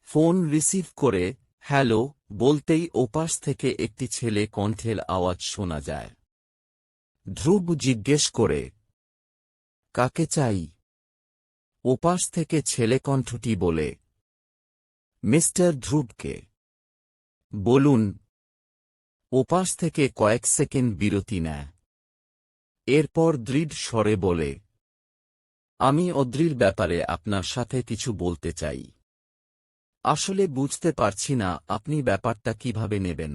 [SPEAKER 1] ফোন রিসিভ করে হ্যালো বলতেই ওপাশ থেকে একটি ছেলে কণ্ঠের আওয়াজ শোনা যায়। ধ্রুব জিজ্ঞেস করে, কাকে চাই? ওপাশ থেকে ছেলে কণ্ঠটি বলে, মিস্টার ধ্রুবকে। বলুন। ওপাশ থেকে কয়েক সেকেন্ড বিরতি নেয়। এরপর দৃঢ় স্বরে বলে, আমি অদ্রির ব্যাপারে আপনার সাথে কিছু বলতে চাই। আসলে বুঝতে পারছি না আপনি ব্যাপারটা কিভাবে নেবেন।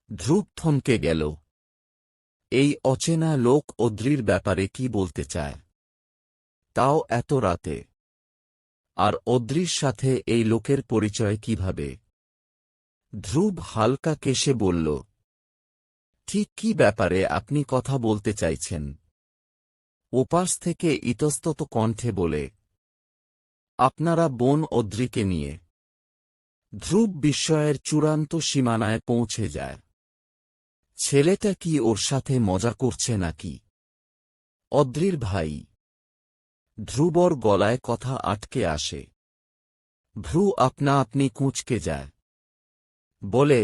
[SPEAKER 1] ধ্রুব থমকে গেল। এই অচেনা লোক অদ্রির ব্যাপারে কি বলতে চায়, তাও এত রাতে। আর অদ্রির সাথে এই লোকের পরিচয় কিভাবে? ধ্রুব হালকা কেশে বলল, ঠিক কি ব্যাপারে আপনি কথা বলতে চাইছেন? ওপাশ থেকে ইতস্তত কণ্ঠে বলে, আপনারা বোন অদ্রিকে নিয়ে। ধ্রুব বিস্ময়ের চূড়ান্ত সীমানায় পৌঁছে যায়। ছেলেটা কি ওর সাথে মজা করছে নাকি? অদ্রির ভাই। ধ্রুবর গলায় কথা আটকে আসে। ভ্রু আপনা আপনি কুঁচকে যায়। বলে,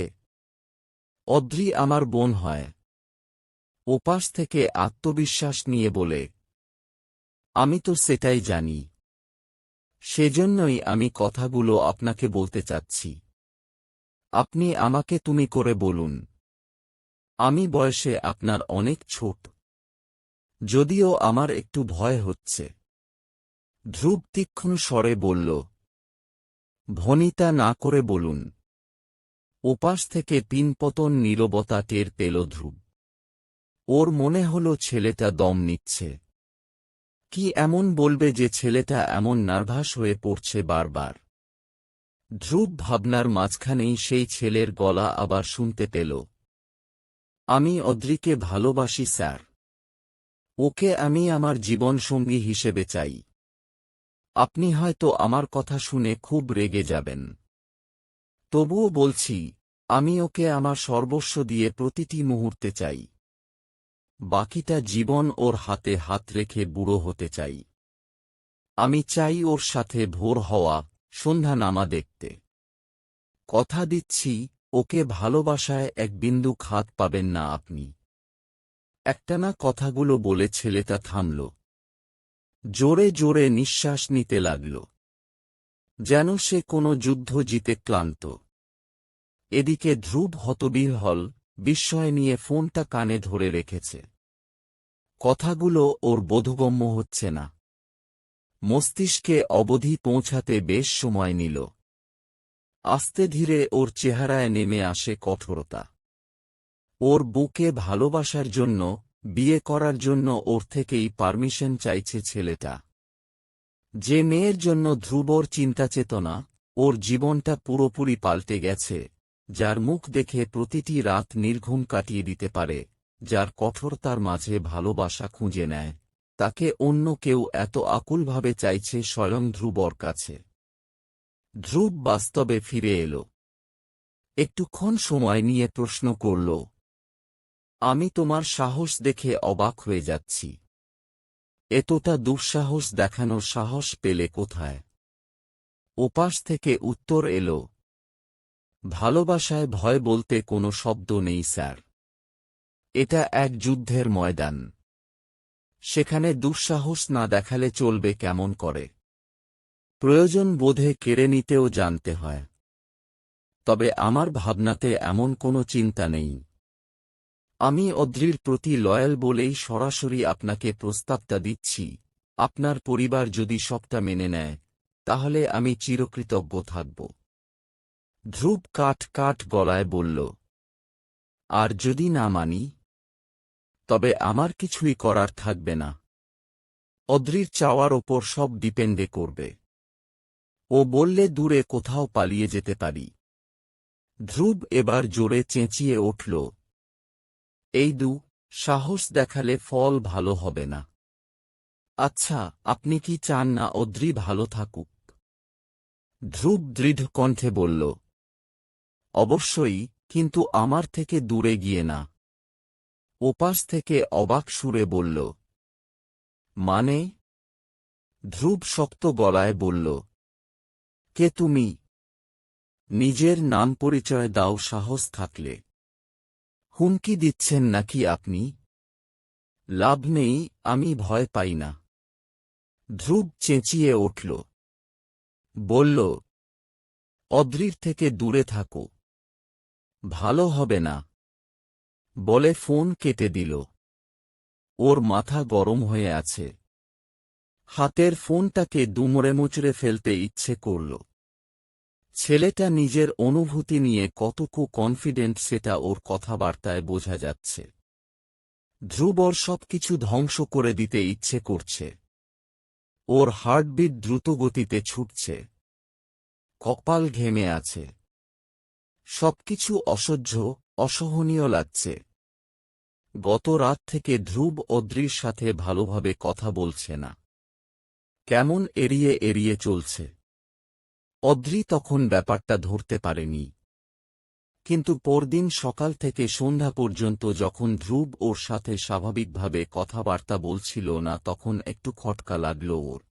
[SPEAKER 1] অদ্রি আমার বোন হয়। ওপাশ থেকে আত্মবিশ্বাস নিয়ে বলে, আমি তো সেটাই জানি। সেজন্যই আমি কথাগুলো আপনাকে বলতে চাচ্ছি। আপনি আমাকে তুমি করে বলুন। আমি বয়সে আপনার অনেক ছোট, যদিও আমার একটু ভয় হচ্ছে। ধ্রুব তীক্ষ্ণ স্বরে বলল। ভনিতা না করে বলুন। ওপাশ থেকে পিনপতন নীরবতা টের পেল ধ্রুব। ওর মনে হল ছেলেটা দম নিচ্ছে। কি এমন বলবে যে ছেলেটা এমন নার্ভাস হয়ে পড়ছে বারবার? ধ্রুব ভাবনার মাঝখানেই সেই ছেলের গলা আবার শুনতে পেল। আমি অদ্রিকে ভালোবাসি স্যার। ওকে আমি আমার জীবনসঙ্গী হিসেবে চাই। আপনি হয়তো আমার কথা শুনে খুব রেগে যাবেন। তবুও বলছি, আমি ওকে আমার সর্বস্ব দিয়ে প্রতিটি মুহূর্তে চাই। বাকিটা জীবন ওর হাতে হাত রেখে বুড়ো হতে চাই। আমি চাই ওর সাথে ভোর হওয়া, সন্ধ্যা নামা দেখতে। কথা দিচ্ছি, ওকে ভালোবাসায় এক বিন্দু খাত পাবেন না আপনি। একটানা কথাগুলো বলে ছেলেটা থামল। জোরে জোরে নিঃশ্বাস নিতে লাগল, যেন সে কোনো যুদ্ধ জিতে ক্লান্ত। এদিকে ধ্রুব হতবিহ্বল, বিস্ময় নিয়ে ফোনটা কানে ধরে রেখেছে। কথাগুলো ওর বোধগম্য হচ্ছে না। মস্তিষ্কে অবধি পৌঁছাতে বেশ সময় নিল। আস্তে ধীরে ওর চেহারায় নেমে আসে কঠোরতা। ওর বুকে ভালোবাসার জন্য, বিয়ে করার জন্য ওর থেকেই পারমিশন চাইছে ছেলেটা। যে মেয়ের জন্য ধ্রুবর চিন্তাচেতনা, ওর জীবনটা পুরোপুরি পাল্টে গেছে, যার মুখ দেখে প্রতিটি রাত নির্ঘুম কাটিয়ে দিতে পারে, যার কঠোরতার মাঝে ভালোবাসা খুঁজে নেয়, তাকে অন্য কেউ এত আকুলভাবে চাইছে স্বয়ং ধ্রুবর কাছে। ধ্রুব বাস্তবে ফিরে এল। একটুক্ষণ সময় নিয়ে প্রশ্ন করল। আমি তোমার সাহস দেখে অবাক হয়ে যাচ্ছি। এতটা দুঃসাহস দেখানোর সাহস পেলে কোথায়? ওপাশ থেকে উত্তর এল। ভালোবাসায় ভয় বলতে কোনো শব্দ নেই স্যার। এটা এক যুদ্ধের ময়দান। সেখানে দুঃসাহস না দেখালে চলবে কেমন করে? প্রয়োজন বোধে কেড়ে নিতেও জানতে হয়। তবে আমার ভাবনাতে এমন কোনো চিন্তা নেই। আমি অদ্রির প্রতি লয়াল বলেই সরাসরি আপনাকে প্রস্তাবটা দিচ্ছি। আপনার পরিবার যদি সবটা মেনে নেয়, তাহলে আমি চিরকৃতজ্ঞ থাকব। ধ্রুব কাঠ কাঠ গলায় বলল। আর যদি না মানি? তবে আমার কিছুই করার থাকবে না। অদ্রির চাওয়ার ওপর সব ডিপেন্ডে করবে। ও বললে দূরে কোথাও পালিয়ে যেতে পারি। ধ্রুব এবার জোরে চেঁচিয়ে উঠল। এই সাহস দেখালে ফল ভালো হবে না। আচ্ছা, আপনি কি চান না অদ্রি ভালো থাকুক? ধ্রুব দৃঢ় কণ্ঠে বলল। অবশ্যই, কিন্তু আমার থেকে দূরে গিয়ে না। ওপাশ থেকে অবাক সুরে বলল। মানে? ধ্রুব শক্ত গলায় বলল। কে তুমি? নিজের নাম পরিচয় দাও সাহস থাকলে। হুমকি দিচ্ছেন নাকি আপনি? লাভ নেই, আমি ভয় পাই না। ধ্রুব চেঁচিয়ে উঠল। বলল, অদ্রির থেকে দূরে থাকো। ভালো হবে না। বলে ফোন কেটে দিল। ওর মাথা গরম হয়ে আছে। হাতের ফোনটাকে দুমড়ে মুচড়ে ফেলতে ইচ্ছে করল। ছেলেটা নিজের অনুভূতি নিয়ে কতটুকু কনফিডেন্ট সেটা ওর কথাবার্তায় বোঝা যাচ্ছে। ধ্রুবর সবকিছু ধ্বংস করে দিতে ইচ্ছে করছে। ওর হার্টবিট দ্রুতগতিতে ছুটছে। কপাল ঘেমে আছে। সবকিছু অসহ্য, অসহনীয় লাগছে। গত রাত থেকে ধ্রুব অদ্রির সাথে ভালোভাবে কথা বলছে না। কেমন এড়িয়ে এড়িয়ে চলছে। অদ্রি তখন ব্যাপারটা ধরতে পারেনি। কিন্তু পরদিন সকাল থেকে সন্ধ্যা পর্যন্ত যখন ধ্রুব ওর সাথে স্বাভাবিকভাবে কথাবার্তা বলছিল না, তখন একটু খটকা লাগল ওর।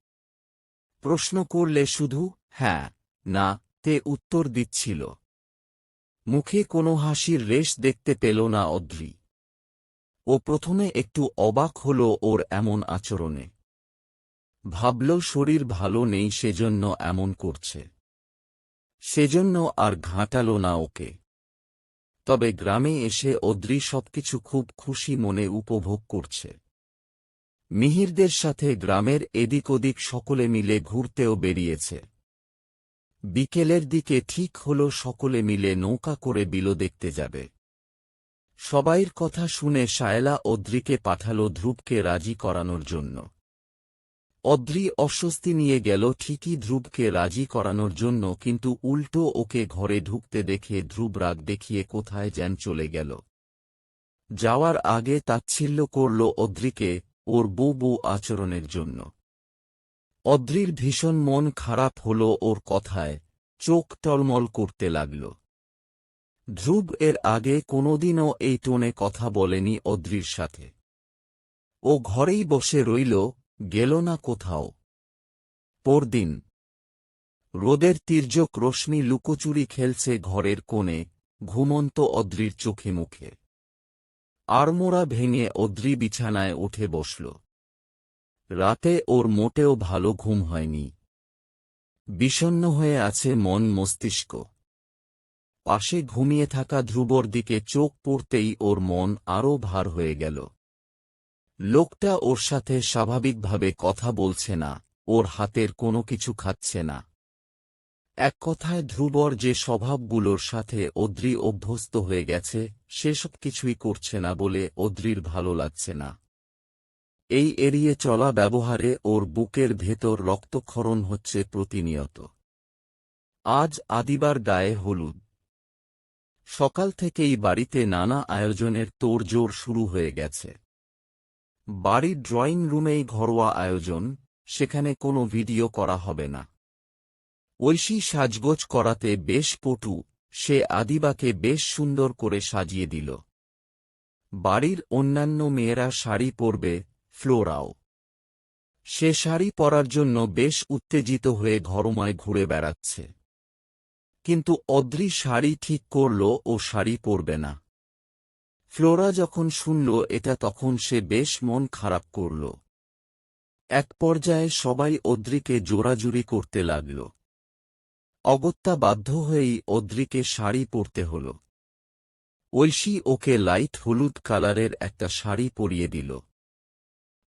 [SPEAKER 1] প্রশ্ন করলে শুধু হ্যাঁ, না তে উত্তর দিচ্ছিল। মুখে কোনো হাসির রেশ দেখতে পেল না অদ্রি। ও প্রথমে একটু অবাক হল ওর এমন আচরণে। ভাবল শরীর ভালো নেই সেজন্য এমন করছে। সেজন্য আর ঘাঁটাল না ওকে। তবে গ্রামে এসে অদ্রি সবকিছু খুব খুশি মনে উপভোগ করছে। মিহিরদের সাথে গ্রামের এদিক ওদিক সকলে মিলে ঘুরতেও বেরিয়েছে। বিকেলের দিকে ঠিক হল সকলে মিলে নৌকা করে বিলো দেখতে যাবে। সবাইর কথা শুনে শায়লা অদ্রিকে পাঠাল ধ্রুবকে রাজি করানোর জন্য। অদ্রি অস্বস্তি নিয়ে গেল ঠিকই ধ্রুবকে রাজি করানোর জন্য, কিন্তু উল্টো ওকে ঘরে ঢুকতে দেখে ধ্রুব রাগ দেখিয়ে কোথায় যেন চলে গেল। যাওয়ার আগে তাচ্ছিল্য করল অদ্রিকে ওর বউ আচরণের জন্য। অদ্রির ভীষণ মন খারাপ হল ওর কথায়, চোখ টলমল করতে লাগল। ধ্রুব এর আগে কোনোদিনও এই টোনে কথা বলেনি অদ্রির সাথে। ও ঘরেই বসে রইল, গেল না কোথাও। পরদিন রোদের তীর্যক রশ্মি লুকোচুরি খেলছে ঘরের কোণে, ঘুমন্ত অদ্রির চোখে মুখে। আড়মোড়া ভেঙে অদ্রি বিছানায় উঠে বসল। রাতে ওর মোটেও ভালো ঘুম হয়নি। বিষণ্ণ হয়ে আছে মন মস্তিষ্ক। পাশে ঘুমিয়ে থাকা ধ্রুবর দিকে চোখ পড়তেই ওর মন আরও ভার হয়ে গেল। লোকটা ওর সাথে স্বাভাবিকভাবে কথা বলছে না, ওর হাতের কোনো কিছু খাচ্ছে না। এক কথায় ধ্রুবর যে স্বভাবগুলোর সাথে অদ্রি অভ্যস্ত হয়ে গেছে সেসব কিছুই করছে না বলে অদ্রির ভালো লাগছে না। এই এড়িয়ে চলা ব্যবহারে ওর বুকের ভেতর রক্তক্ষরণ হচ্ছে প্রতিনিয়ত। আজ আদিবার গায়ে হলুদ। সকাল থেকেই বাড়িতে নানা আয়োজনের তোড়জোড় শুরু হয়ে গেছে। বাড়ির ড্রয়িং রুমেই ঘরোয়া আয়োজন, সেখানে কোনো ভিডিও করা হবে না। ঐশী সাজগোজ করাতে বেশ পটু, সে আদিবাকে বেশ সুন্দর করে সাজিয়ে দিল। বাড়ির অন্যান্য মেয়েরা শাড়ি পরবে, ফ্লোরাও। সে শাড়ি পরার জন্য বেশ উত্তেজিত হয়ে ঘরময় ঘুরে বেড়াচ্ছে। কিন্তু অদ্রি শাড়ি ঠিক করল ও শাড়ি পরবে না। ফ্লোরা যখন শুনল এটা তখন সে বেশ মন খারাপ করল। এক পর্যায়ে সবাই অদ্রিকে জোরাজুরি করতে লাগল। অগত্যা বাধ্য হয়েই অদ্রিকে শাড়ি পরতে হল। ঐশী ওকে লাইট হলুদ কালারের একটা শাড়ি পরিয়ে দিল।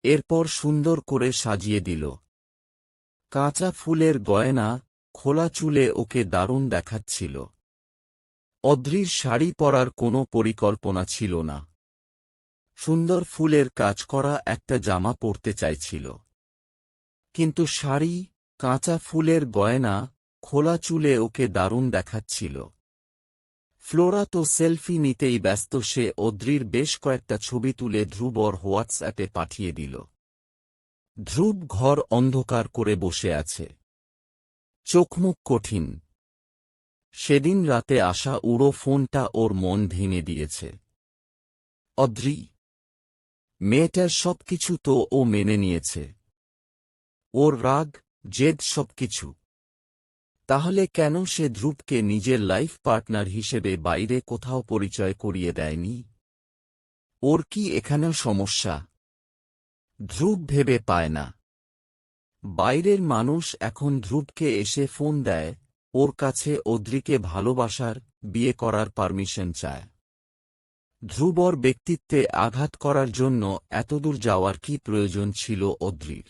[SPEAKER 1] এরপর সুন্দর করে সাজিয়ে দিল। কাঁচা ফুলের গয়না, খোলা চুলে ওকে দারুণ দেখাচ্ছিল। অদ্রির শাড়ি পরার কোনো পরিকল্পনা ছিল না। সুন্দর ফুলের কাজ করা একটা জামা পরতে চাইছিল। কিন্তু শাড়ি, কাঁচা ফুলের গয়না, খোলা চুলে ওকে দারুণ দেখাচ্ছিল। ফ্লোরা তো সেলফি নিতেই ব্যস্ত। সে অদ্রির বেশ কয়েকটা ছবি তুলে ধ্রুবর হোয়াটসঅ্যাপে পাঠিয়ে দিল। ধ্রুব ঘর অন্ধকার করে বসে আছে, চোখমুখ কঠিন। সেদিন রাতে আসা উড়ো ফোনটা ওর মন ভেঙে দিয়েছে। অদ্রি মেয়েটার সবকিছু তো ও মেনে নিয়েছে, ওর রাগ, জেদ সবকিছু। তাহলে কেন সে ধ্রুবকে নিজের লাইফ পার্টনার হিসেবে বাইরে কোথাও পরিচয় করিয়ে দেয়নি? ওর কি এখানেও সমস্যা? ধ্রুব ভেবে পায় না। বাইরের মানুষ এখন ধ্রুবকে এসে ফোন দেয়, ওর কাছে অদ্রিকে ভালোবাসার, বিয়ে করার পারমিশন চায়। ধ্রুবর ব্যক্তিত্বে আঘাত করার জন্য এতদূর যাওয়ার কি প্রয়োজন ছিল অদ্রির?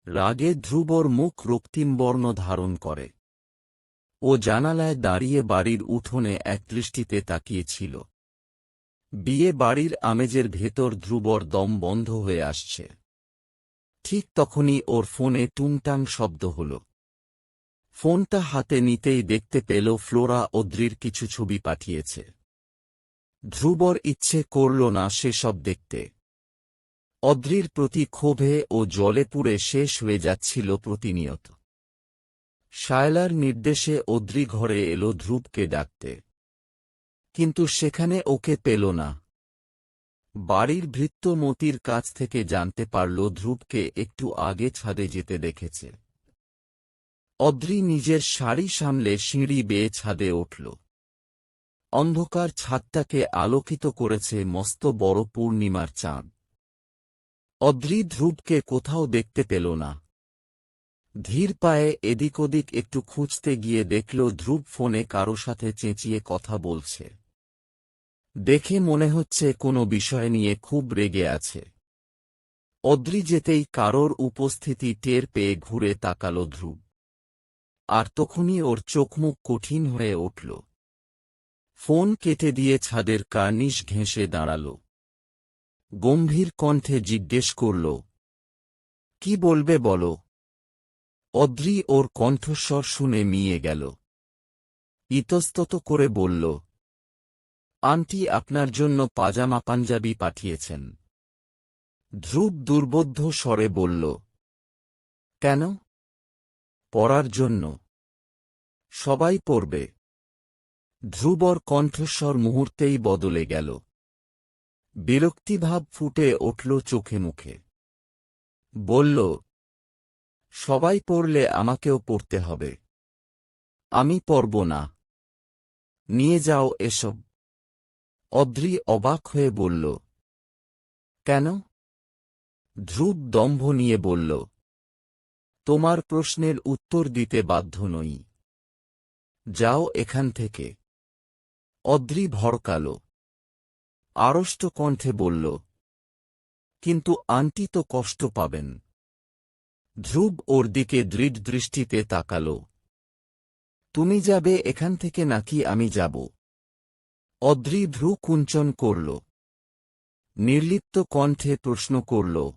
[SPEAKER 1] রাগে ধ্রুবর মুখ রক্তিম বর্ণ ধারণ করে। ও জানালায় দাঁড়িয়ে বাড়ির উঠোনে একদৃষ্টিতে তাকিয়েছিল। বিয়ে বাড়ির আমেজের ভেতর ধ্রুবর দম বন্ধ হয়ে আসছে। ঠিক তখনই ওর ফোনে টুংটাং শব্দ হল। ফোনটা হাতে নিতেই দেখতে পেল ফ্লোরা অদ্রির কিছু ছবি পাঠিয়েছে। ধ্রুবর ইচ্ছে করল না সেসব দেখতে। অদ্রির প্রতি ক্ষোভে ও জলে পুড়ে শেষ হয়ে যাচ্ছিল প্রতিনিয়ত। শায়লার নির্দেশে অদ্রি ঘরে এলো ধ্রুবকে ডাকতে। কিন্তু সেখানে ওকে পেল না। বাড়ির ভৃত্য মতির কাছ থেকে জানতে পারল ধ্রুবকে একটু আগে ছাদে যেতে দেখেছে। অদ্রি নিজের শাড়ি সামলে সিঁড়ি বেয়ে ছাদে উঠল। অন্ধকার ছাদটাকে আলোকিত করেছে মস্ত বড় পূর্ণিমার চাঁদ। অদ্রি ধ্রুবকে কোথাও দেখতে পেল না। ধীর পায়ে এদিক ওদিক একটু খুঁজতে গিয়ে দেখল ধ্রুব ফোনে কারো সাথে চেঁচিয়ে কথা বলছে। দেখে মনে হচ্ছে কোনো বিষয় নিয়ে খুব রেগে আছে। অদ্রি যেতেই কারোর উপস্থিতি টের পেয়ে ঘুরে তাকাল ধ্রুব। আর তখনই ওর চোখমুখ কঠিন হয়ে উঠল। ফোন কেটে দিয়ে ছাদের কার্নিশ ঘেঁষে দাঁড়াল। গম্ভীর কণ্ঠে জিজ্ঞেস করল, কি বলবে বলো? অদ্রি ওর কণ্ঠস্বর শুনে মিয়ে গেল। ইতস্তত করে বলল, আন্টি আপনার জন্য পাজামা পাঞ্জাবি পাঠিয়েছেন। ধ্রুব দুর্বোধ্য স্বরে বলল, কেন? পরার জন্য। সবাই পরবে। ধ্রুবর কণ্ঠস্বর মুহূর্তেই বদলে গেল। বিরক্তিভাব ফুটে উঠল চোখে মুখে। বলল, সবাই পরলে আমাকেও পরতে হবে। আমি পরব না। নিয়ে যাও এসব। অদ্রি অবাক হয়ে বলল, কেন? ধ্রুব দম্ভ নিয়ে বলল, তোমার প্রশ্নের উত্তর দিতে বাধ্য নই। যাও এখান থেকে। অদ্রি ভড়কাল। আড়ষ্ট কণ্ঠে বলল, কিন্তু আন্টি তো কষ্ট পাবেন। ধ্রুব ওর দিকে দৃঢ় দৃষ্টিতে তাকাল। তুমি যাবে এখান থেকে নাকি আমি যাব? অদ্রি ভ্রু কুঞ্চন করল। নির্লিপ্ত কণ্ঠে প্রশ্ন করল,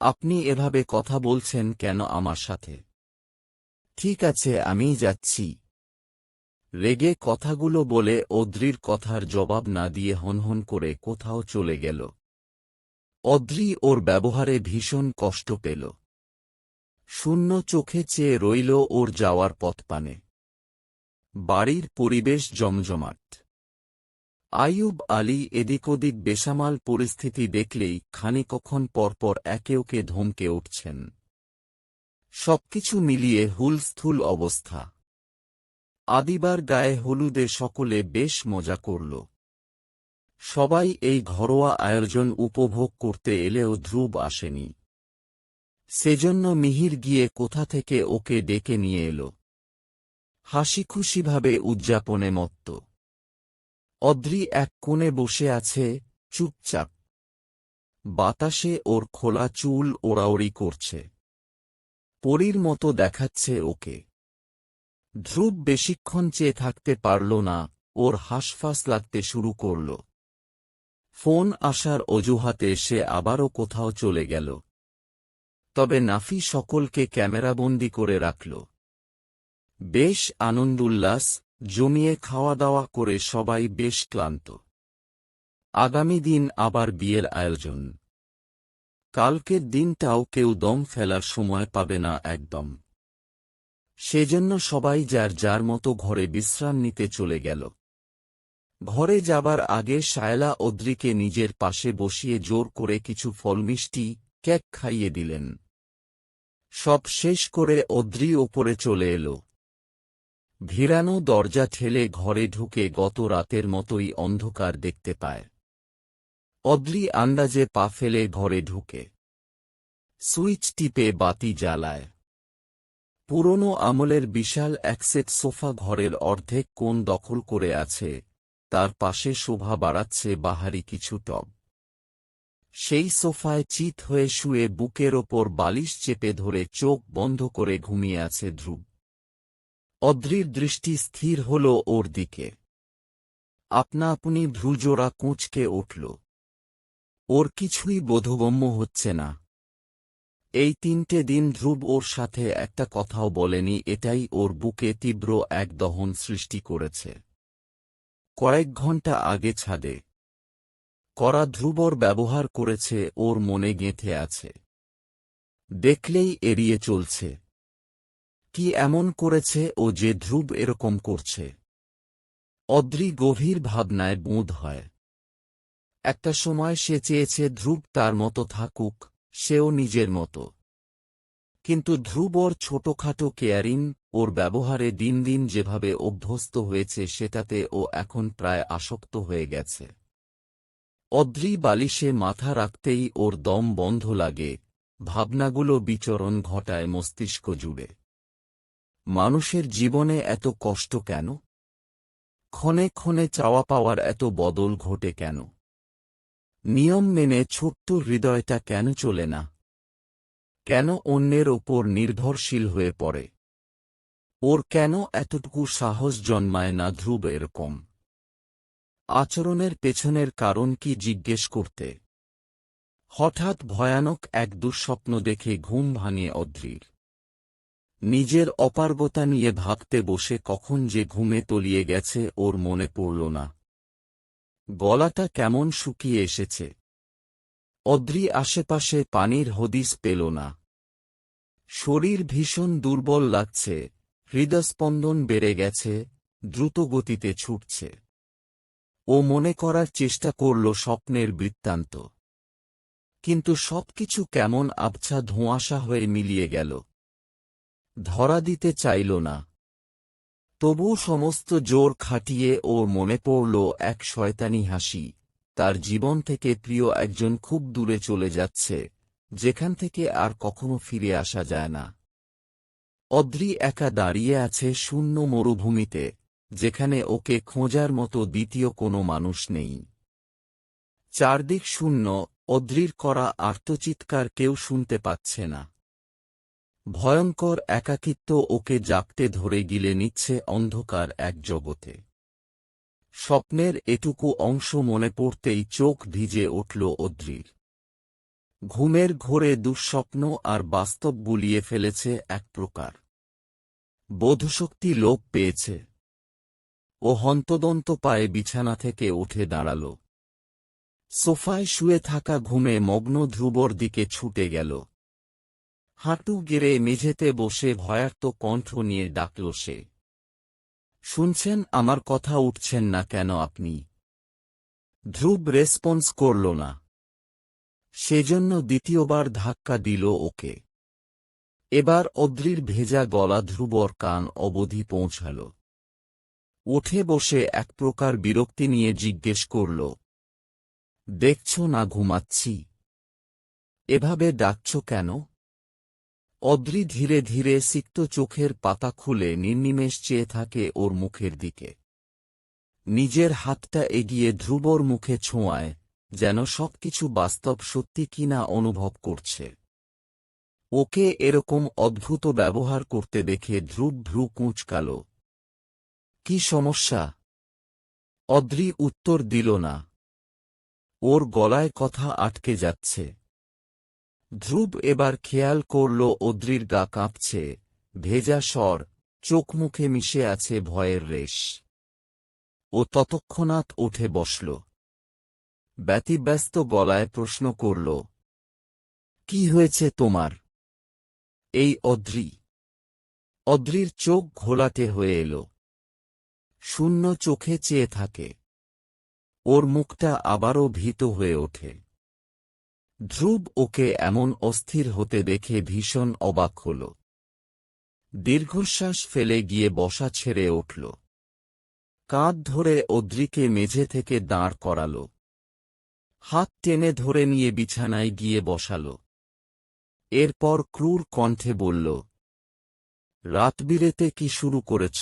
[SPEAKER 1] আপনি এভাবে কথা বলছেন কেন আমার সাথে? ঠিক আছে আমিই যাচ্ছি। রেগে কথাগুলো বলে অদ্রির কথার জবাব না দিয়ে হনহন করে কোথাও চলে গেল। অদ্রি ওর ব্যবহারে ভীষণ কষ্ট পেল। শূন্য চোখে চেয়ে রইল ওর যাওয়ার পথপানে। বাড়ির পরিবেশ জমজমাট। আইয়ুব আলী এদিক ওদিক বেসামাল পরিস্থিতি দেখলেই খানিকক্ষণ পরপর একে ওকে ধমকে উঠছেন। সবকিছু মিলিয়ে হুলস্থুল অবস্থা। আদিবার গায়ে হলুদে সকলে বেশ মজা করল। সবাই এই ঘরোয়া আয়োজন উপভোগ করতে এলেও ধ্রুব আসেনি। সেজন্য মিহির গিয়ে কোথা থেকে ওকে ডেকে নিয়ে এল। হাসিখুশিভাবে উদযাপনে মত্ত। অদ্রি এক কোণে বসে আছে, চুপচাপ। বাতাসে ওর খোলা চুল ওড়াওড়ি করছে। পরীর মতো দেখাচ্ছে ওকে। ধ্রুব বেশিক্ষণ চেয়ে থাকতে পারল না, ওর হাঁসফাঁস লাগতে শুরু করল। ফোন আসার অজুহাতে সে আবারও কোথাও চলে গেল। তবে নাফি সকলকে ক্যামেরাবন্দি করে রাখল। বেশ আনন্দোল্লাস জমিয়ে খাওয়া দাওয়া করে সবাই বেশ ক্লান্ত। আগামী দিন আবার বিয়ের আয়োজন। কালকের দিনটাও কেউ দম ফেলার সময় পাবে না একদম। সেজন্য সবাই যার যার মতো ঘরে বিশ্রাম নিতে চলে গেল। ঘরে যাবার আগে শায়লা অদ্রিকে নিজের পাশে বসিয়ে জোর করে কিছু ফলমিষ্টি, কেক খাইয়ে দিলেন। সব শেষ করে অদ্রি ওপরে চলে এল। ভিড়ানো দরজা ঠেলে ঘরে ঢুকে গত রাতের মতোই অন্ধকার দেখতে পায়। অদ্রি আন্দাজে পা ফেলে ঘরে ঢুকে সুইচ টিপে বাতি জ্বালায়। পুরনো আমলের বিশাল একসেট সোফা ঘরের অর্ধেক কোণ দখল করে আছে, তার পাশে শোভা বাড়াচ্ছে বাহারি কিছু টব। সেই সোফায় চিত হয়ে শুয়ে বুকের ওপর বালিশ চেপে ধরে চোখ বন্ধ করে ঘুমিয়ে আছে ধ্রুব। অদ্রির দৃষ্টি স্থির হল ওর দিকে। আপনা আপনি ভ্রুজোড়া কুঁচকে উঠল। ওর কিছুই বোধগম্য হচ্ছে না। এই 3টে দিন ধ্রুব ওর সাথে একটা কথাও বলেনি, এটাই ওর বুকে তীব্র এক দহন সৃষ্টি করেছে। কয়েক ঘন্টা আগে ছাদে করা ধ্রুবর ব্যবহার করেছে ওর মনে গেঁথে আছে। দেখলেই এড়িয়ে চলছে। কি এমন করেছে ও যে ধ্রুব এরকম করছে? অদ্রি গভীর ভাবনায় বোধ হয়। একটা সময় সে চেয়েছে ধ্রুব তার মতো থাকুক, সেও নিজের মতো। কিন্তু ধ্রুব ওর ছোটখাটো কেয়ারিং, ওর ব্যবহারে দিন দিন যেভাবে অভ্যস্ত হয়েছে সেটাতে ও এখন প্রায় আসক্ত হয়ে গেছে। অদ্রি বালিশে মাথা রাখতেই ওর দম বন্ধ লাগে, ভাবনাগুলো বিচরণ ঘটায় মস্তিষ্ক জুড়ে। মানুষের জীবনে এত কষ্ট কেন? ক্ষণে ক্ষণে চাওয়া পাওয়ার এত বদল ঘটে কেন? নিয়ম মেনে ছোট্ট হৃদয়টা কেন চলে না? কেন অন্যের ওপর নির্ভরশীল হয়ে পড়ে? ওর কেন এতটুকু সাহস জন্মায় না ধ্রুব এরকম আচরণের পেছনের কারণ কি জিজ্ঞেস করতে? হঠাৎ ভয়ানক এক দুঃস্বপ্ন দেখে ঘুম ভাঙে অদ্রির। নিজের অপারগতা নিয়ে ভাবতে বসে কখন যে ঘুমে তলিয়ে গেছে ওর মনে পড়ল না। গলাটা কেমন শুকিয়ে এসেছে। অদ্রি আশেপাশে পানির হদিস পেল না। শরীর ভীষণ দুর্বল লাগছে, হৃদস্পন্দন বেড়ে গেছে, দ্রুত গতিতে ছুটছে। ও মনে করার চেষ্টা করল স্বপ্নের বৃত্তান্ত, কিন্তু সবকিছু কেমন আবছা ধোঁয়াশা হয়ে মিলিয়ে গেল। ধরা দিতে চাইল না। তবু সমস্ত জোর খাটিয়ে ওর মনে পড়ল এক শয়তানি হাসি। তার জীবন থেকে প্রিয় একজন খুব দূরে চলে যাচ্ছে, যেখান থেকে আর কখনো ফিরে আসা যায় না। অদ্রি একা দাঁড়িয়ে আছে শূন্য মরুভূমিতে, যেখানে ওকে খোঁজার মতো দ্বিতীয় কোনো মানুষ নেই। চারদিক শূন্য, অদ্রির করা আর্তচিৎকার কেউ শুনতে পাচ্ছে না। ভয়ঙ্কর একাকিত্ব ওকে জাপটে ধরে গিলে নিচ্ছে অন্ধকার এক জগতে। স্বপ্নের এটুকু অংশ মনে পড়তেই চোখ ভিজে উঠল অদ্রির। ঘুমের ঘোরে দুঃস্বপ্ন আর বাস্তব গুলিয়ে ফেলেছে এক প্রকার। বোধশক্তি লোপ পেয়েছে। ও হন্তদন্ত পায়ে বিছানা থেকে উঠে দাঁড়াল। সোফায় শুয়ে থাকা ঘুমে মগ্ন ধ্রুবর দিকে ছুটে গেল। হাঁটু গেড়ে মেঝেতে বসে ভয়ার্ত কণ্ঠ নিয়ে ডাকল সে। শুনছেন আমার কথা? উঠছেন না কেন আপনি? ধ্রুব রেসপন্স করল না। সেজন্য দ্বিতীয়বার ধাক্কা দিল ওকে। এবার অদ্রির ভেজা গলা ধ্রুবর কান অবধি পৌঁছাল। উঠে বসে এক প্রকার বিরক্তি নিয়ে জিজ্ঞেস করল, দেখছ না ঘুমাচ্ছি? এভাবে ডাকছ কেন? অদ্রি ধীরে ধীরে সিক্ত চোখের পাতা খুলে নির্নিমেষ চেয়ে থাকে ওর মুখের দিকে। নিজের হাতটা এগিয়ে ধ্রুবর মুখে ছোঁয়ায়, যেন সবকিছু বাস্তব সত্যি কিনা অনুভব করছে। ওকে এরকম অদ্ভুত ব্যবহার করতে দেখে ধ্রুব ভ্রু কুঁচকাল। কি সমস্যা? অদ্রি উত্তর দিল না। ওর গলায় কথা আটকে যাচ্ছে। ধ্রুব এবার খেয়াল করল অদ্রির গা কাঁপছে, ভেজা স্বর, চোখ মুখে মিশে আছে ভয়ের রেশ। ও তৎক্ষণাৎ উঠে বসল। ব্যতিব্যস্ত গলায় প্রশ্ন করল, কি হয়েছে তোমার? এই অদ্রি। অদ্রির চোখ ঘোলাটে হয়ে এল। শূন্য চোখে চেয়ে থাকে। ওর মুখটা আবারও ভীত হয়ে ওঠে। ধ্রুব ওকে এমন অস্থির হতে দেখে ভীষণ অবাক হল। দীর্ঘশ্বাস ফেলে গিয়ে বসা ছেড়ে উঠল। কাঁধ ধরে অদ্রিকে মেঝে থেকে দাঁড় করাল। হাত টেনে ধরে নিয়ে বিছানায় গিয়ে বসাল। এরপর ক্রূর কণ্ঠে বলল, রাতবিরেতে কি শুরু করেছ?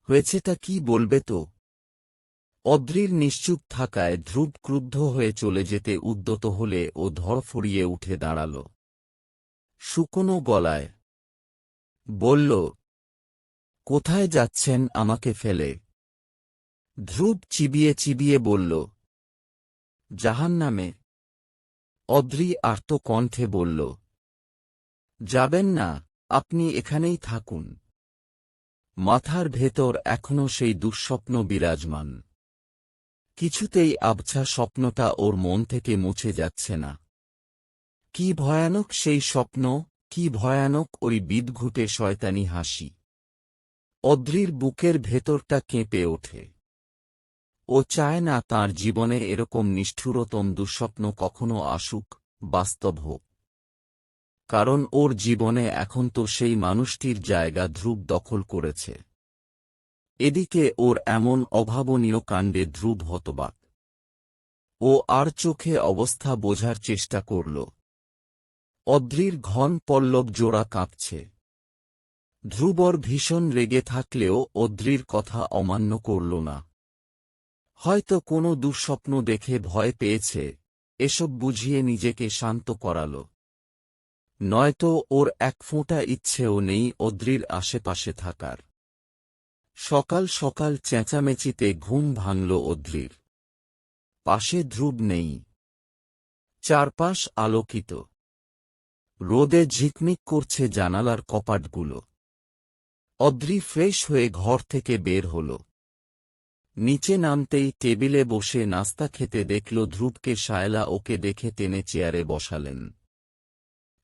[SPEAKER 1] হয়েছেটা কি বলবে তো? অদ্রির নিশ্চুপ থাকায় ধ্রুব ক্রুদ্ধ হয়ে চলে যেতে উদ্যত হলে ও ধড়ফড়িয়ে উঠে দাঁড়াল। শুকনো গলায় বলল, কোথায় যাচ্ছেন আমাকে ফেলে? ধ্রুব চিবিয়ে চিবিয়ে বলল, জাহান্নামে। অদ্রি আর্ত কণ্ঠে বলল, যাবেন না, আপনি এখানেই থাকুন। মাথার ভেতর এখনো সেই দুঃস্বপ্ন বিরাজমান। কিছুতেই আবছা স্বপ্নটা ওর মন থেকে মুছে যাচ্ছে না। কি ভয়ানক সেই স্বপ্ন, কি ভয়ানক ওই বিদঘুটে শয়তানি হাসি। অদ্রির বুকের ভেতরটা কেঁপে ওঠে। ও চায় না তাঁর জীবনে এরকম নিষ্ঠুরতম দুঃস্বপ্ন কখনো আসুক, বাস্তব হোক। কারণ ওর জীবনে এখন তো সেই মানুষটির জায়গা ধ্রুব দখল করেছে। এদিকে ওর এমন অভাবনীয় কাণ্ডে ধ্রুব হতবাক। ও আর চোখে অবস্থা বোঝার চেষ্টা করল। অদ্রির ঘন পল্লব জোড়া কাঁপছে। ধ্রুবর ভীষণ রেগে থাকলেও অদ্রির কথা অমান্য করল না। হয়তো কোনো দুঃস্বপ্ন দেখে ভয় পেয়েছে, এসব বুঝিয়ে নিজেকে শান্ত করাল। নয়তো ওর এক ফোঁটা ইচ্ছেও নেই অদ্রির আশেপাশে থাকার। সকাল সকাল চেঁচামেচিতে ঘুম ভাঙল অদ্রির। পাশে ধ্রুব নেই। চারপাশ আলোকিত। রোদে ঝিকমিক করছে জানালার কপাটগুলো। অদ্রি ফ্রেশ হয়ে ঘর থেকে বের হল। নিচে নামতেই টেবিলে বসে নাস্তা খেতে দেখল ধ্রুবকে। শায়লা ওকে দেখে টেনে চেয়ারে বসালেন।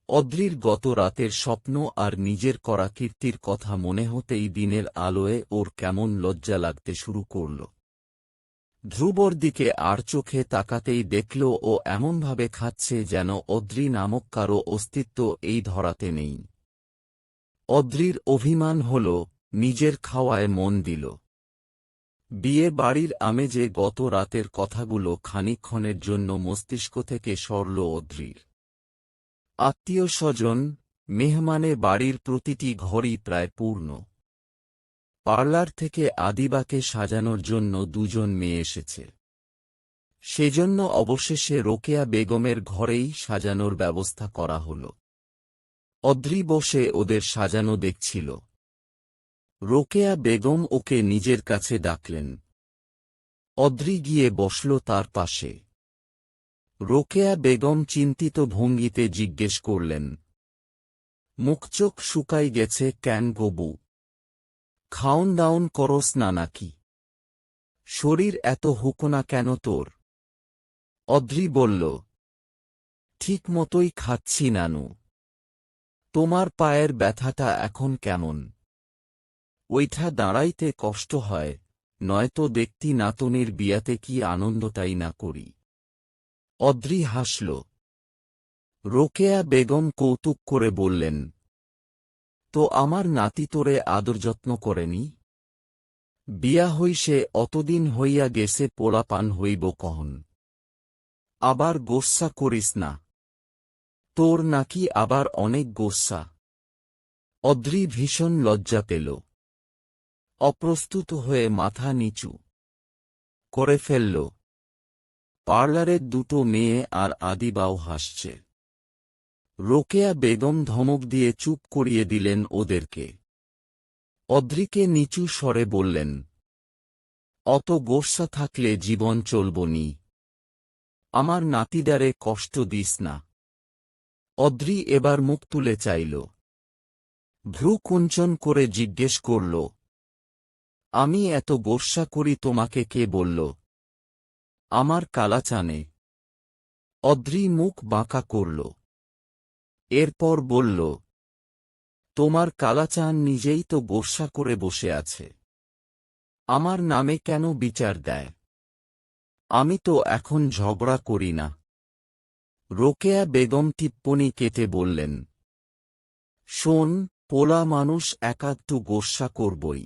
[SPEAKER 1] অদ্রির গত রাতের স্বপ্ন আর নিজের করা কীর্তির কথা মনে হতেই দিনের আলোয় ওর কেমন লজ্জা লাগতে শুরু করল। ধ্রুবর দিকে আর চোখে তাকাতেই দেখল ও এমনভাবে খাচ্ছে যেন অদ্রি নামক কারো অস্তিত্ব এই ধরাতে নেই। অদ্রির অভিমান হল, নিজের খাওয়ায় মন দিল। বিয়ে বাড়ির আমেজে গত রাতের কথাগুলো খানিকক্ষণের জন্য মস্তিষ্ক থেকে সরল অদ্রির। আত্মীয় স্বজন, মেহমানে বাড়ির প্রতিটি ঘরই প্রায় পূর্ণ। পার্লার থেকে আদিবাকে সাজানোর জন্য দুজন মেয়ে এসেছে। সেজন্য অবশেষে রোকেয়া বেগমের ঘরেই সাজানোর ব্যবস্থা করা হল। অদ্রি বসে ওদের সাজানো দেখছিল। রোকেয়া বেগম ওকে নিজের কাছে ডাকলেন। অদ্রি গিয়ে বসল তার পাশে। রোকেয়া বেগম চিন্তিত ভঙ্গিতে জিজ্ঞেস করলেন, মুখচোখ শুকাই গেছে কেন গো বউ? খাওন দাওন করস না নাকি? শরীর এত হুকোনা কেন তোর? অদ্রি বলল, ঠিক মতোই খাচ্ছি নানু। তোমার পায়ের ব্যথাটা এখন কেমন? ওইটা দাঁড়াইতে কষ্ট হয়, নয়তো দেখতি নাতনির বিয়াতে কি আনন্দটাই না করি। অদ্রি হাসল। রোকেয়া বেগম কৌতুক করে বললেন, তো আমার নাতি তোরে আদর যত্ন করেনি? বিয়া হইসে অতদিন হইয়া গেছে, পোলাপান হইব কহন? আবার গোস্সা করিস না। তোর নাকি আবার অনেক গোস্সা। অদ্রি ভীষণ লজ্জা পেল। অপ্রস্তুত হয়ে মাথা নিচু করে ফেলল। পার্লারের দুটো মেয়ে আর আদিবাও হাসছে। রোকেয়া বেগম ধমক দিয়ে চুপ করিয়ে দিলেন ওদেরকে। অদ্রিকে নিচু স্বরে বললেন, অত গোস্সা থাকলে জীবন চলব নি। আমার নাতিদারে কষ্ট দিস না। অদ্রি এবার মুখ তুলে চাইল। ভ্রু কুঞ্চন করে জিজ্ঞেস করল, আমি এত গোস্সা করি তোমাকে কে বলল? আমার কালাচানে। অদ্রি মুখ বাঁকা করল। এরপর বলল, তোমার কালাচান নিজেই তো গোস্সা করে বসে আছে। আমার নামে কেন বিচার দেয়? আমি তো এখন ঝগড়া করি না। রোকেয়া বেগম টিপ্পনি কেটে বললেন, শোন, পোলা মানুষ একাত্তু গোস্সা করবই।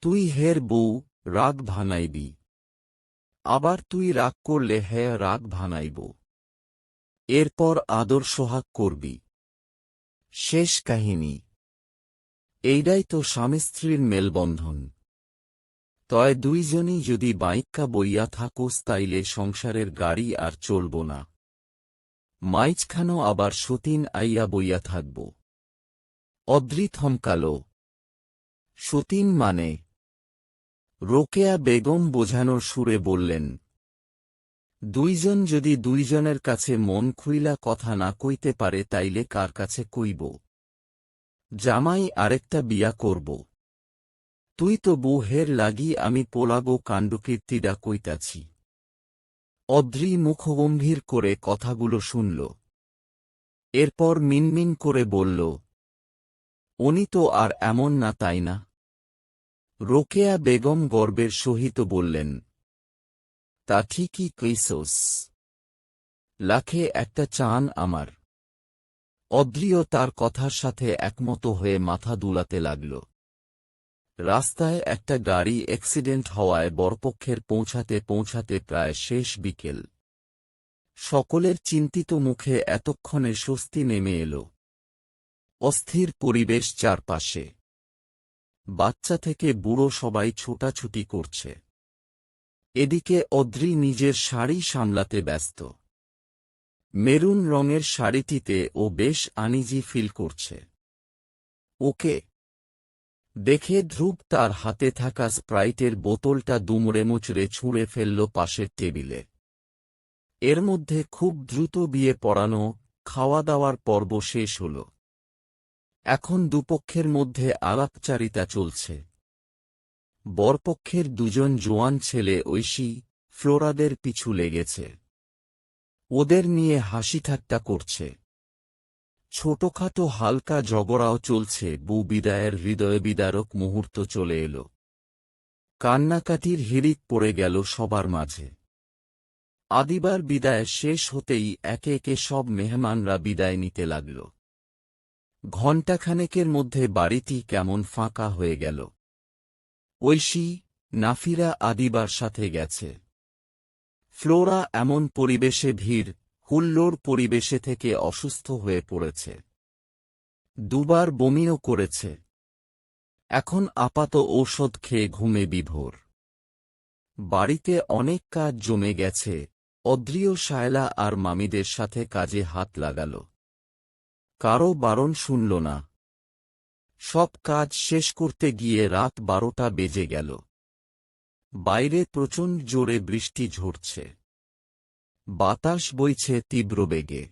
[SPEAKER 1] তুই হের বউ, রাগ ভাঙাইবি। আবার তুই রাগ করলে হ্যাঁ রাগ ভাঙাইব। এরপর আদর সোহাগ করবি। শেষ কাহিনী। এইডাই তো স্বামী স্ত্রীর মেলবন্ধন। তয় দুইজনই যদি বাইক্কা বইয়া থাকোস তাইলে সংসারের গাড়ি আর চলব না। মাইজখানো আবার সতীন আইয়া বইয়া থাকব। অদ্রি থমকাল। সতীন মানে? রোকেয়া বেগম বোঝানোর সুরে বললেন, দুইজন যদি দুইজনের কাছে মন খুইলা কথা না কইতে পারে তাইলে কার কাছে কইব? জামাই আরেকটা বিয়া করব। তুই তো বউহের লাগি আমি পোলাবো কাণ্ডকীর্তিডা কইতাছি। অদ্রি মুখগম্ভীর করে কথাগুলো শুনল। এরপর মিনমিন করে বলল, উনি তো আর এমন না তাই না? রোকেয়া বেগম গর্বের সহিত বললেন, তা ঠিকই কইসোস। লাখে একটা চান আমার। অদ্রিও তার কথার সাথে একমত হয়ে মাথা দুলাতে লাগল। রাস্তায় একটা গাড়ি অ্যাক্সিডেন্ট হওয়ায় বরপক্ষের পৌঁছাতে পৌঁছাতে প্রায় শেষ বিকেল। সকলের চিন্তিত মুখে এতক্ষণে স্বস্তি নেমে এল। অস্থির পরিবেশ চারপাশে। বাচ্চা থেকে বুড়ো সবাই ছোটাছুটি করছে। এদিকে অদ্রি নিজের শাড়ি সামলাতে ব্যস্ত। মেরুন রঙের শাড়িটিতে ও বেশ আনইজি ফিল করছে। ওকে দেখে ধ্রুব তার হাতে থাকা স্প্রাইটের বোতলটা দুমড়ে মুচড়ে ছুঁড়ে ফেলল পাশের টেবিলে। এর মধ্যে খুব দ্রুত বিয়ে পড়ানো, খাওয়া দাওয়ার পর্ব শেষ হল। এখন দুপক্ষের মধ্যে আলাপচারিতা চলছে। বরপক্ষের দুজন জোয়ান ছেলে ঐশী, ফ্লোরাদের পিছু লেগেছে। ওদের নিয়ে হাসিঠাট্টা করছে। ছোটখাটো হালকা ঝগড়াও চলছে। বউ বিদায়ের হৃদয়বিদারক মুহূর্ত চলে এল। কান্নাকাটির হিড়িক পড়ে গেল সবার মাঝে। আদিবার বিদায় শেষ হতেই একে একে সব মেহমানরা বিদায় নিতে লাগল। ঘণ্টাখানেকের মধ্যে বাড়িটি কেমন ফাঁকা হয়ে গেল। ঐশী, নাফিরা আদিবার সাথে গেছে। ফ্লোরা এমন পরিবেশে ভিড় হুল্লোড় পরিবেশে থেকে অসুস্থ হয়ে পড়েছে। দুবার বমিও করেছে। এখন আপাত ঔষধ খেয়ে ঘুমে বিভোর। বাড়িতে অনেক কাজ জমে গেছে। অদ্রিও শায়লা আর মামিদের সাথে কাজে হাত লাগাল। কারও বারণ শুনল না। সব কাজ শেষ করতে গিয়ে রাত 12টা বেজে গেল। বাইরে প্রচণ্ড জোরে বৃষ্টি ঝরছে। বাতাস বইছে তীব্র বেগে।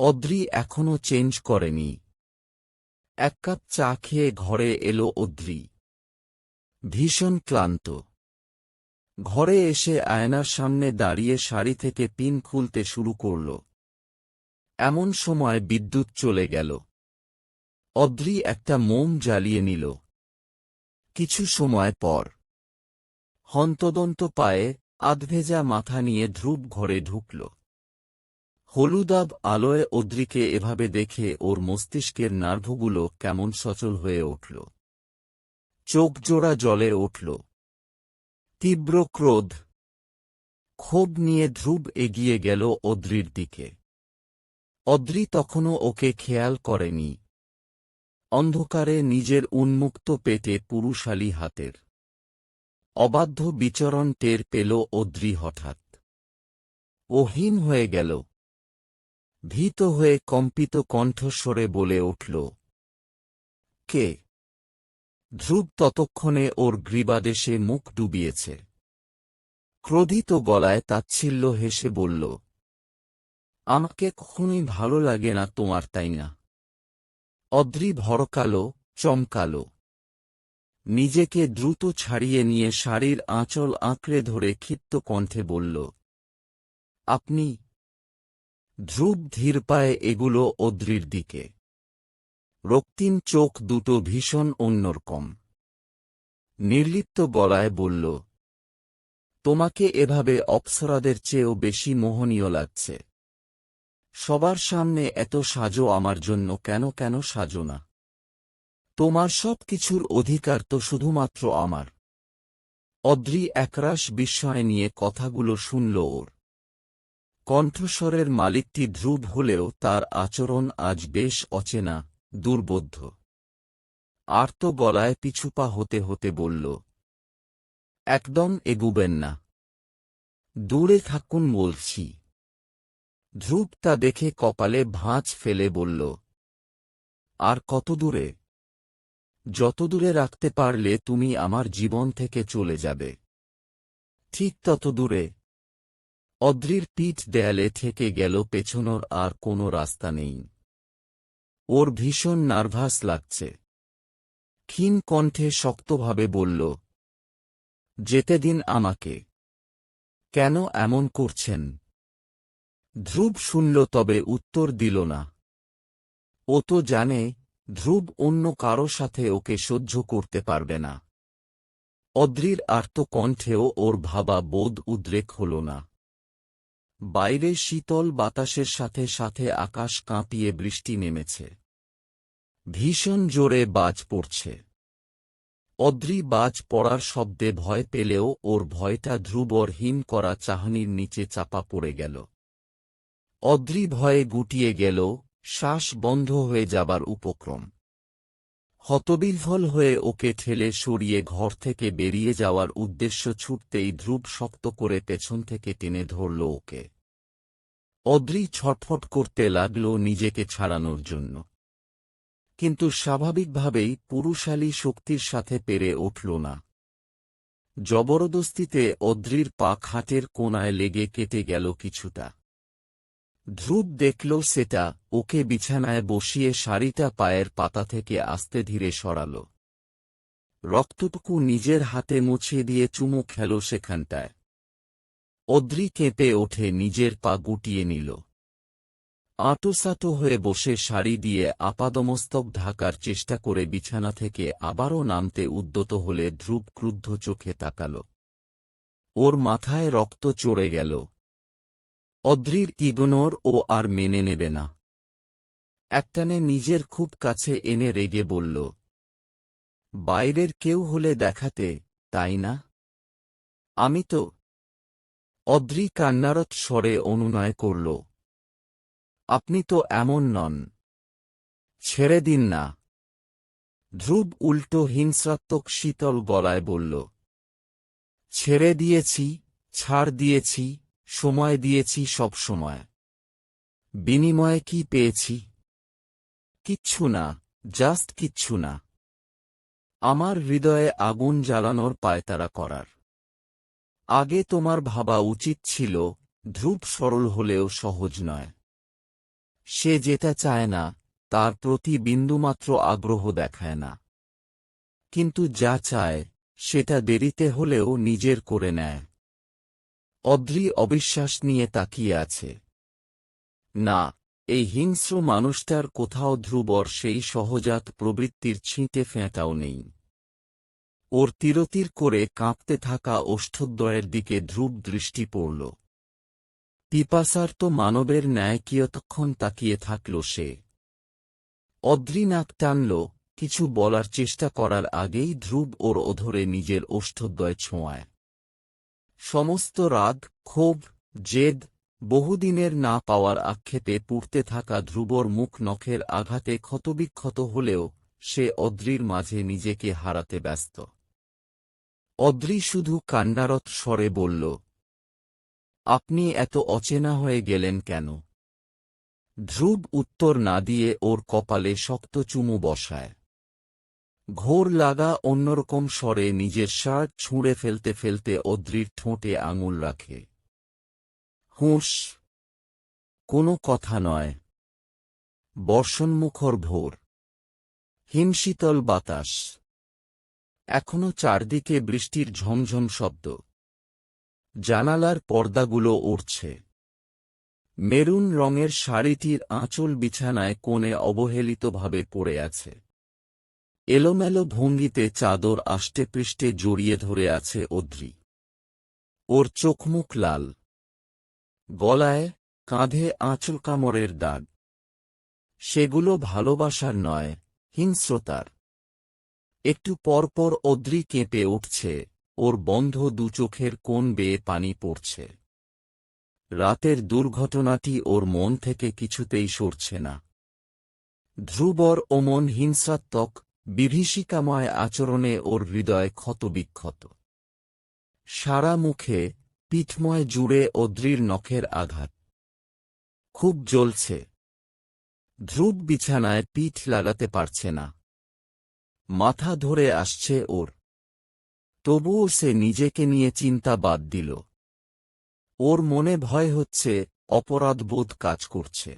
[SPEAKER 1] অদ্রি এখনও চেঞ্জ করেনি। এক কাপ চা খেয়ে ঘরে এলো অদ্রি। ভীষণ ক্লান্ত। ঘরে এসে আয়নার সামনে দাঁড়িয়ে শাড়ি থেকে পিন খুলতে শুরু করল। এমন সময় বিদ্যুৎ চলে গেল। অদ্রি একটা মোম জ্বালিয়ে নিল। কিছু সময় পর হন্তদন্ত পায়ে আধভেজা মাথা নিয়ে ধ্রুব ঘরে ঢুকল। হলুদাভ আলোয় অদ্রিকে এভাবে দেখে ওর মস্তিষ্কের নার্ভগুলো কেমন সচল হয়ে উঠল। চোখজোড়া জ্বলে উঠল। তীব্র ক্রোধ, ক্ষোভ নিয়ে ধ্রুব এগিয়ে গেল অদ্রির দিকে। অদ্রি তখনও ওকে খেয়াল করেনি। অন্ধকারে নিজের উন্মুক্ত পেটে পুরুষালী হাতের অবাধ্য বিচরণ টের পেল অদ্রি হঠাৎ। ও হিম হয়ে গেল। ভীত হয়ে কম্পিত কণ্ঠস্বরে বলে উঠল, কে? ধ্রুব ততক্ষণে ওর গ্রীবাদেশে মুখ ডুবিয়েছে। ক্রোধিত গলায় তাচ্ছিল্য হেসে বলল, আমাকে কখনোই ভালো লাগে না তোমার, তাই না? অদ্রি ভড়কালো, চমকালো। নিজেকে দ্রুত ছাড়িয়ে নিয়ে শাড়ির আঁচল আঁকড়ে ধরে ক্ষিপ্ত কণ্ঠে বলল, আপনি? ধ্রুব ধীর পায়ে এগুলো অদ্রির দিকে। রক্তিম চোখ দুটো ভীষণ অন্যরকম। নির্লিপ্ত গলায় বলল, তোমাকে এভাবে অপ্সরাদের চেয়েও বেশি মোহনীয় লাগছে। সবার সামনে এত সাজো আমার জন্য কেন সাজো না? তোমার সব কিছুর অধিকার তো শুধুমাত্র আমার। অদ্রি একরাশ বিস্ময় নিয়ে কথাগুলো শুনল। ওর কণ্ঠস্বরের মালিকটি ধ্রুব হলেও তার আচরণ আজ বেশ অচেনা, দুর্বোধ্য। আর্ত গলায় পিছুপা হতে হতে বলল, একদম এগুবেন না, দূরে থাকুন বলছি। ধ্রুব তা দেখে কপালে ভাঁজ ফেলে বলল, আর কত দূরে? যত দূরে রাখতে পারলে তুমি আমার জীবন থেকে চলে যাবে, ঠিক তত দূরে। অদ্রির পিঠ দেয়ালে থেকে গেল, পেছনোর আর কোনো রাস্তা নেই। ওর ভীষণ নার্ভাস লাগছে। ক্ষীণ কণ্ঠে শক্তভাবে বলল, যেতে দিন আমাকে। কেন এমন করছেন? ধ্রুব শুনল, তবে উত্তর দিল না। ও তো জানে ধ্রুব অন্য কারো সাথে ওকে সহ্য করতে পারবে না। অদ্রির আর্ত কণ্ঠেও ওর ভাবা বোধ উদ্রেক হল না। বাইরে শীতল বাতাসের সাথে সাথে আকাশ কাঁপিয়ে বৃষ্টি নেমেছে। ভীষণ জোরে বাজ পড়ছে। অদ্রি বাজ পড়ার শব্দে ভয় পেলেও ওর ভয়টা ধ্রুবর হিম করা চাহনির নিচে চাপা পড়ে গেল। অদ্রি ভয়ে গুটিয়ে গেল, শ্বাস বন্ধ হয়ে যাবার উপক্রম। হতবিহ্বল হয়ে ওকে ঠেলে সরিয়ে ঘর থেকে বেরিয়ে যাওয়ার উদ্দেশ্য ছুটতেই ধ্রুব শক্ত করে পেছন থেকে টেনে ধরল ওকে। অদ্রি ছটফট করতে লাগল নিজেকে ছাড়ানোর জন্য, কিন্তু স্বাভাবিকভাবেই পুরুষালী শক্তির সাথে পেরে উঠল না। জবরদস্তিতে অদ্রির পা খাটের কোণায় লেগে কেটে গেল কিছুটা। ধ্রুব দেখল সেটা, ওকে বিছানায় বসিয়ে শাড়িটা পায়ের পাতা থেকে আস্তে ধীরে সরাল। রক্তটুকু নিজের হাতে মুছে দিয়ে চুমু খেল সেখানটায়। অদ্রি কেঁপে ওঠে নিজের পা গুটিয়ে নিল। আঁটোসাঁটো হয়ে বসে শাড়ি দিয়ে আপাদমস্তক ঢাকার চেষ্টা করে বিছানা থেকে আবারও নামতে উদ্যত হলে ধ্রুব ক্রুদ্ধ চোখে তাকাল। ওর মাথায় রক্ত চড়ে গেল। অদ্রির ইগনোর ও আর মেনে নেবে না। একটানে নিজের খুব কাছে এনে রেগে বলল, বাইরের কেউ হলে দেখাতে, তাই না? আমি তো। অদ্রি কান্নারত স্বরে অনুনয় করল, আপনি তো এমন নন, ছেড়ে দিন না। ধ্রুব উল্টো হিংসাত্মক শীতল গলায় বলল, ছেড়ে দিয়েছি, ছাড় দিয়েছি, সময় দিয়েছি, সব সময়। বিনিময়ে কি পেয়েছি? কিচ্ছু না, জাস্ট কিচ্ছু না। আমার হৃদয়ে আগুন জ্বালানোর পায়তারা করার আগে তোমার ভাবা উচিত ছিল ধ্রুব সরল হলেও সহজ নয়। সে যেটা চায় না তার প্রতি বিন্দুমাত্র আগ্রহ দেখায় না, কিন্তু যা চায় সেটা দেরিতে হলেও নিজের করে নেয়। অদ্রি অবিশ্বাস নিয়ে তাকিয়ে আছে। না, এই হিংস্র মানুষটার কোথাও ধ্রুবর সেই সহজাত প্রবৃত্তির ছিঁটে ফেঁটাও নেই। ওর তিরতির করে কাঁপতে থাকা ওষ্ঠদ্বয়ের দিকে ধ্রুব দৃষ্টি পড়ল। পিপাসার্ত মানবের ন্যায় কিয়তক্ষণ তাকিয়ে থাকল সে। অদ্রি নাক টানল, কিছু বলার চেষ্টা করার আগেই ধ্রুব ওর অধরে নিজের ওষ্ঠদ্বয় ছোঁয়ায়। সমস্ত রাগ, ক্ষোভ, জেদ, বহুদিনের না পাওয়ার আক্ষেপে পুড়তে থাকা ধ্রুবর মুখ নখের আঘাতে ক্ষতবিক্ষত হলেও সে অদ্রির মাঝে নিজেকে হারাতে ব্যস্ত। অদ্রি শুধু কান্নারত স্বরে বলল, আপনি এত অচেনা হয়ে গেলেন কেন? ধ্রুব উত্তর না দিয়ে ওর কপালে শক্ত চুমু বসায়। ঘোর লাগা অন্যরকম স্বরে নিজের শার্ট ছুঁড়ে ফেলতে ফেলতে অদ্রির ঠোঁটে আঙুল রাখে। হুঁশ, কোনো কথা নয়। বর্ষণমুখর ভোর, হিমশীতল বাতাস, এখনো চারদিকে বৃষ্টির ঝমঝম শব্দ। জানালার পর্দাগুলো উড়ছে। মেরুন রঙের শাড়িটির আঁচল বিছানায় কোণে অবহেলিতভাবে পড়ে আছে। এলোমেলো ভঙ্গিতে চাদর আষ্টেপৃষ্ঠে জড়িয়ে ধরে আছে অদ্রি। ওর চোখমুখ লাল, গলায়, কাঁধে আঁচল কামড়ের দাগ। সেগুলো ভালোবাসার নয়, হিংস্রতার। একটু পরপর অদ্রি কেঁপে উঠছে, ওর বন্ধ দুচোখের কোণ বেয়ে পানি পড়ছে। রাতের দুর্ঘটনাটি ওর মন থেকে কিছুতেই সরছে না। ধ্রুবর অমন হিংসাত্মক, বিভীষিকাময় আচরণে ওর হৃদয় ক্ষতবিক্ষত। সারা মুখে, পিঠময় জুড়ে অদ্রির নখের আঘাত। খুব জ্বলছে। ধ্রুব বিছানায় পিঠ লাগাতে পারছে না। মাথা ধরে আসছে ওর। তবুও সে নিজেকে নিয়ে চিন্তা বাদ দিল। ওর মনে ভয় হচ্ছে, অপরাধবোধ কাজ করছে।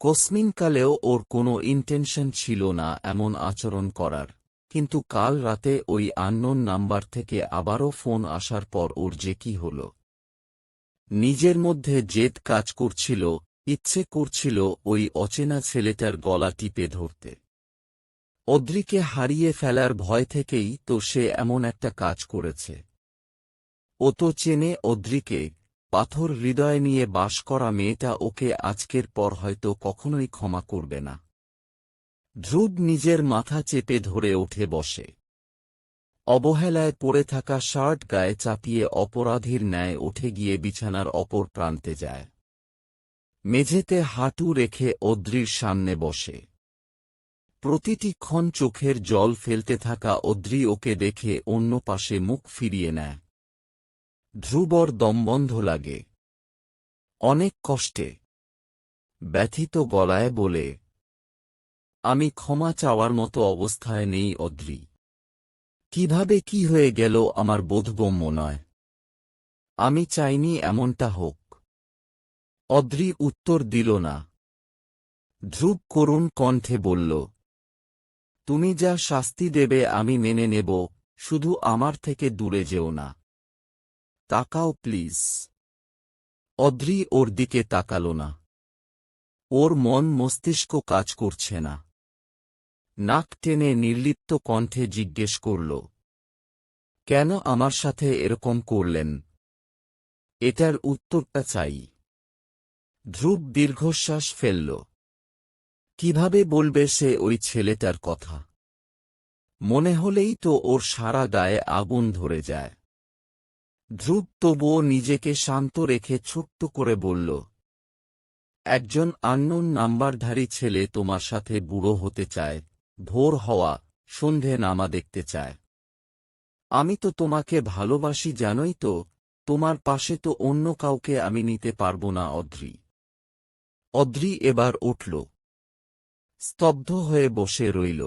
[SPEAKER 1] কসমিনকালেও ওর কোনো ইন্টেনশন ছিল না এমন আচরণ করার, কিন্তু কাল রাতে ওই আননোন নাম্বার থেকে আবারও ফোন আসার পর ওর যে কি হল। নিজের মধ্যে জেদ কাজ করছিল, ইচ্ছে করছিল ওই অচেনা ছেলেটার গলা টিপে ধরতে। অদ্রিকে হারিয়ে ফেলার ভয় থেকেই তো সে এমন একটা কাজ করেছে। ও তো চেনে অদ্রিকে, পাথর হৃদয় নিয়ে বাস করা মেয়েটা ওকে আজকের পর হয়তো কখনোই ক্ষমা করবে না। ধ্রুব নিজের মাথা চেপে ধরে উঠে বসে। অবহেলায় পড়ে থাকা শার্ট গায়ে চাপিয়ে অপরাধীর ন্যায় উঠে গিয়ে বিছানার অপর প্রান্তে যায়। মেঝেতে হাঁটু রেখে অদ্রির সামনে বসে। প্রতিটি ক্ষণ চোখের জল ফেলতে থাকা অদ্রি ওকে দেখে অন্য পাশে মুখ ফিরিয়ে নেয়। ধ্রুবর দমবন্ধ লাগে। অনেক কষ্টে ব্যথিত গলায় বলে, আমি ক্ষমা চাওয়ার মতো অবস্থায় নেই অদ্রি। কিভাবে কি হয়ে গেল আমার বোধগম্য নয়। আমি চাইনি এমনটা হোক। অদ্রি উত্তর দিল না। ধ্রুব করুণ কণ্ঠে বলল, তুমি যা শাস্তি দেবে আমি মেনে নেব, শুধু আমার থেকে দূরে যেও না। তাকাও প্লিজ। অদ্রি ওর দিকে তাকাল না। ওর মন মস্তিষ্ক কাজ করছে না। নাক টেনে নির্লিপ্ত কণ্ঠে জিজ্ঞেস করল, কেন আমার সাথে এরকম করলেন? এটার উত্তরটা চাই। ধ্রুব দীর্ঘশ্বাস ফেলল। কিভাবে বলবে সে ওই ছেলেটার কথা? মনে হলেই তো ওর সারা গায়ে আগুন ধরে যায়। ধ্রুব তবুও নিজেকে শান্ত রেখে ছোট্ট করে বলল, একজন আননোন নাম্বারধারী ছেলে তোমার সাথে বুড়ো হতে চায়, ভোর হওয়া, সন্ধে নামা দেখতে চায়। আমি তো তোমাকে ভালোবাসি জানোই তো, তোমার পাশে তো অন্য কাউকে আমি নিতে পারব না অদ্রি। অদ্রি এবার উঠল। স্তব্ধ হয়ে বসে রইল।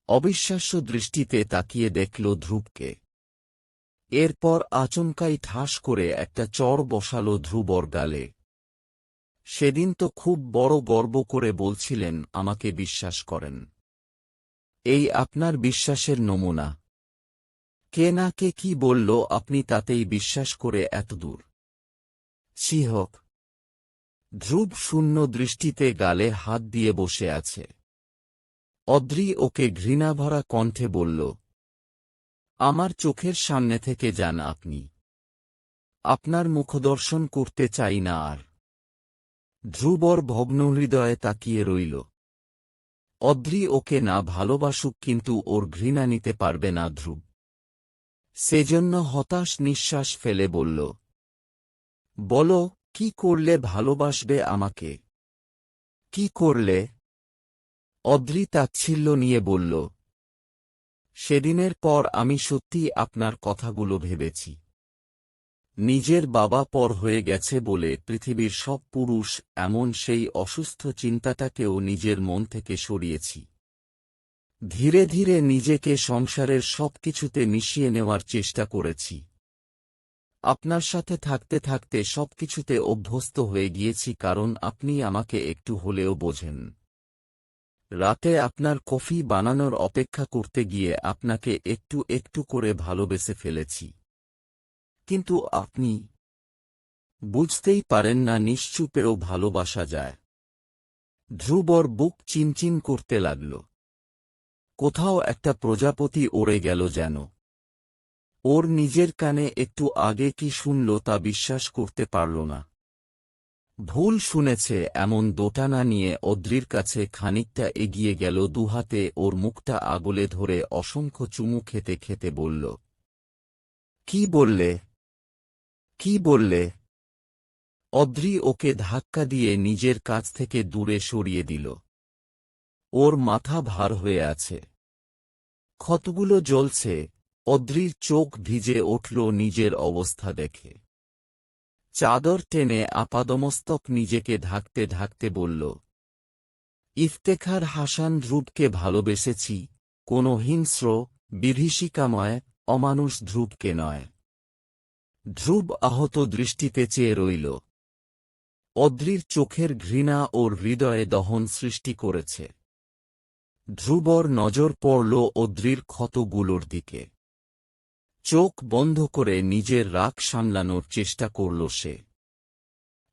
[SPEAKER 1] অবিশ্বাস্য দৃষ্টিতে তাকিয়ে দেখল ধ্রুবকে। এরপর আচমকাই ঠাস করে একটা চড় বসাল ধ্রুবর গালে। সেদিন তো খুব বড় গর্ব করে বলছিলেন আমাকে বিশ্বাস করেন। এই আপনার বিশ্বাসের নমুনা। কে না কে কি বলল আপনি তাতেই বিশ্বাস করে এতদূর। ছি হোক। ধ্রুব শূন্য দৃষ্টিতে গালে হাত দিয়ে বসে আছে। অদ্রি ওকে ঘৃণাভরা কণ্ঠে বলল, আমার চোখের সামনে থেকে যান আপনি। আপনার মুখদর্শন করতে চাই না আর। ধ্রুবর ভগ্নহৃদয়ে তাকিয়ে রইল। অদ্রি ওকে না ভালোবাসুক কিন্তু ওর ঘৃণা নিতে পারবে না ধ্রুব। সেজন্য হতাশ নিঃশ্বাস ফেলে বলল, বলো কি করলে ভালোবাসবে আমাকে? কি করলে? অদ্রি তাচ্ছিল্য নিয়ে বলল, সেদিনের পর আমি সত্যিই আপনার কথাগুলো ভেবেছি। নিজের বাবা পর হয়ে গেছে বলে পৃথিবীর সব পুরুষ এমন সেই অসুস্থ চিন্তাটাকেও নিজের মন থেকে সরিয়েছি। ধীরে ধীরে নিজেকে সংসারের সবকিছুতে মিশিয়ে নেওয়ার চেষ্টা করেছি। আপনার সাথে থাকতে থাকতে সবকিছুতে অভ্যস্ত হয়ে গিয়েছি কারণ আপনি আমাকে একটু হলেও বোঝেন। রাতে আপনার কফি বানানোর অপেক্ষা করতে গিয়ে আপনাকে একটু একটু করে ভালোবেসে ফেলেছি। কিন্তু আপনি বুঝতেই পারেন না নিশ্চুপেও ভালোবাসা যায়। ধ্রুবর বুক চিনচিন করতে লাগল। কোথাও একটা প্রজাপতি ওড়ে গেল যেন। ওর নিজের কানে একটু আগে কি শুনল তা বিশ্বাস করতে পারল না। ভুল শুনেছে এমন দোটানা নিয়ে অদ্রির কাছে খানিকটা এগিয়ে গেল, দুহাতে ওর মুখটা আগলে ধরে অসংখ্য চুমু খেতে খেতে বলল, কি বললে? কি বললে? অদ্রি ওকে ধাক্কা দিয়ে নিজের কাছ থেকে দূরে সরিয়ে দিল। ওর মাথা ভার হয়ে আছে। ক্ষতগুলো জ্বলছে। অদ্রির চোখ ভিজে উঠল নিজের অবস্থা দেখে। চাদর টেনে আপাদমস্তক নিজেকে ঢাকতে ঢাকতে বলল, ইফতেখার হাসান ধ্রুবকে ভালোবেসেছি, কোনো হিংস্র, বিভীষিকাময়, অমানুষ ধ্রুবকে নয়। ধ্রুব আহত দৃষ্টিতে চেয়ে রইল। অদ্রির চোখের ঘৃণা ওর হৃদয়ে দহন সৃষ্টি করেছে। ধ্রুবর নজর পড়ল অদ্রির ক্ষতগুলোর দিকে। চোখ বন্ধ করে নিজের রাগ সামলানোর চেষ্টা করল সে।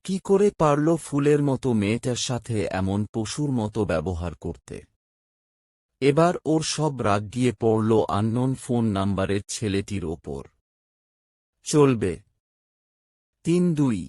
[SPEAKER 1] কি করে পারল ফুলের মতো মেয়েটার সাথে এমন পশুর মতো ব্যবহার করতে? এবার ওর সব রাগ গিয়ে পড়ল আননোন ফোন নাম্বারের ছেলেটির ওপর। চলবে। ৩-২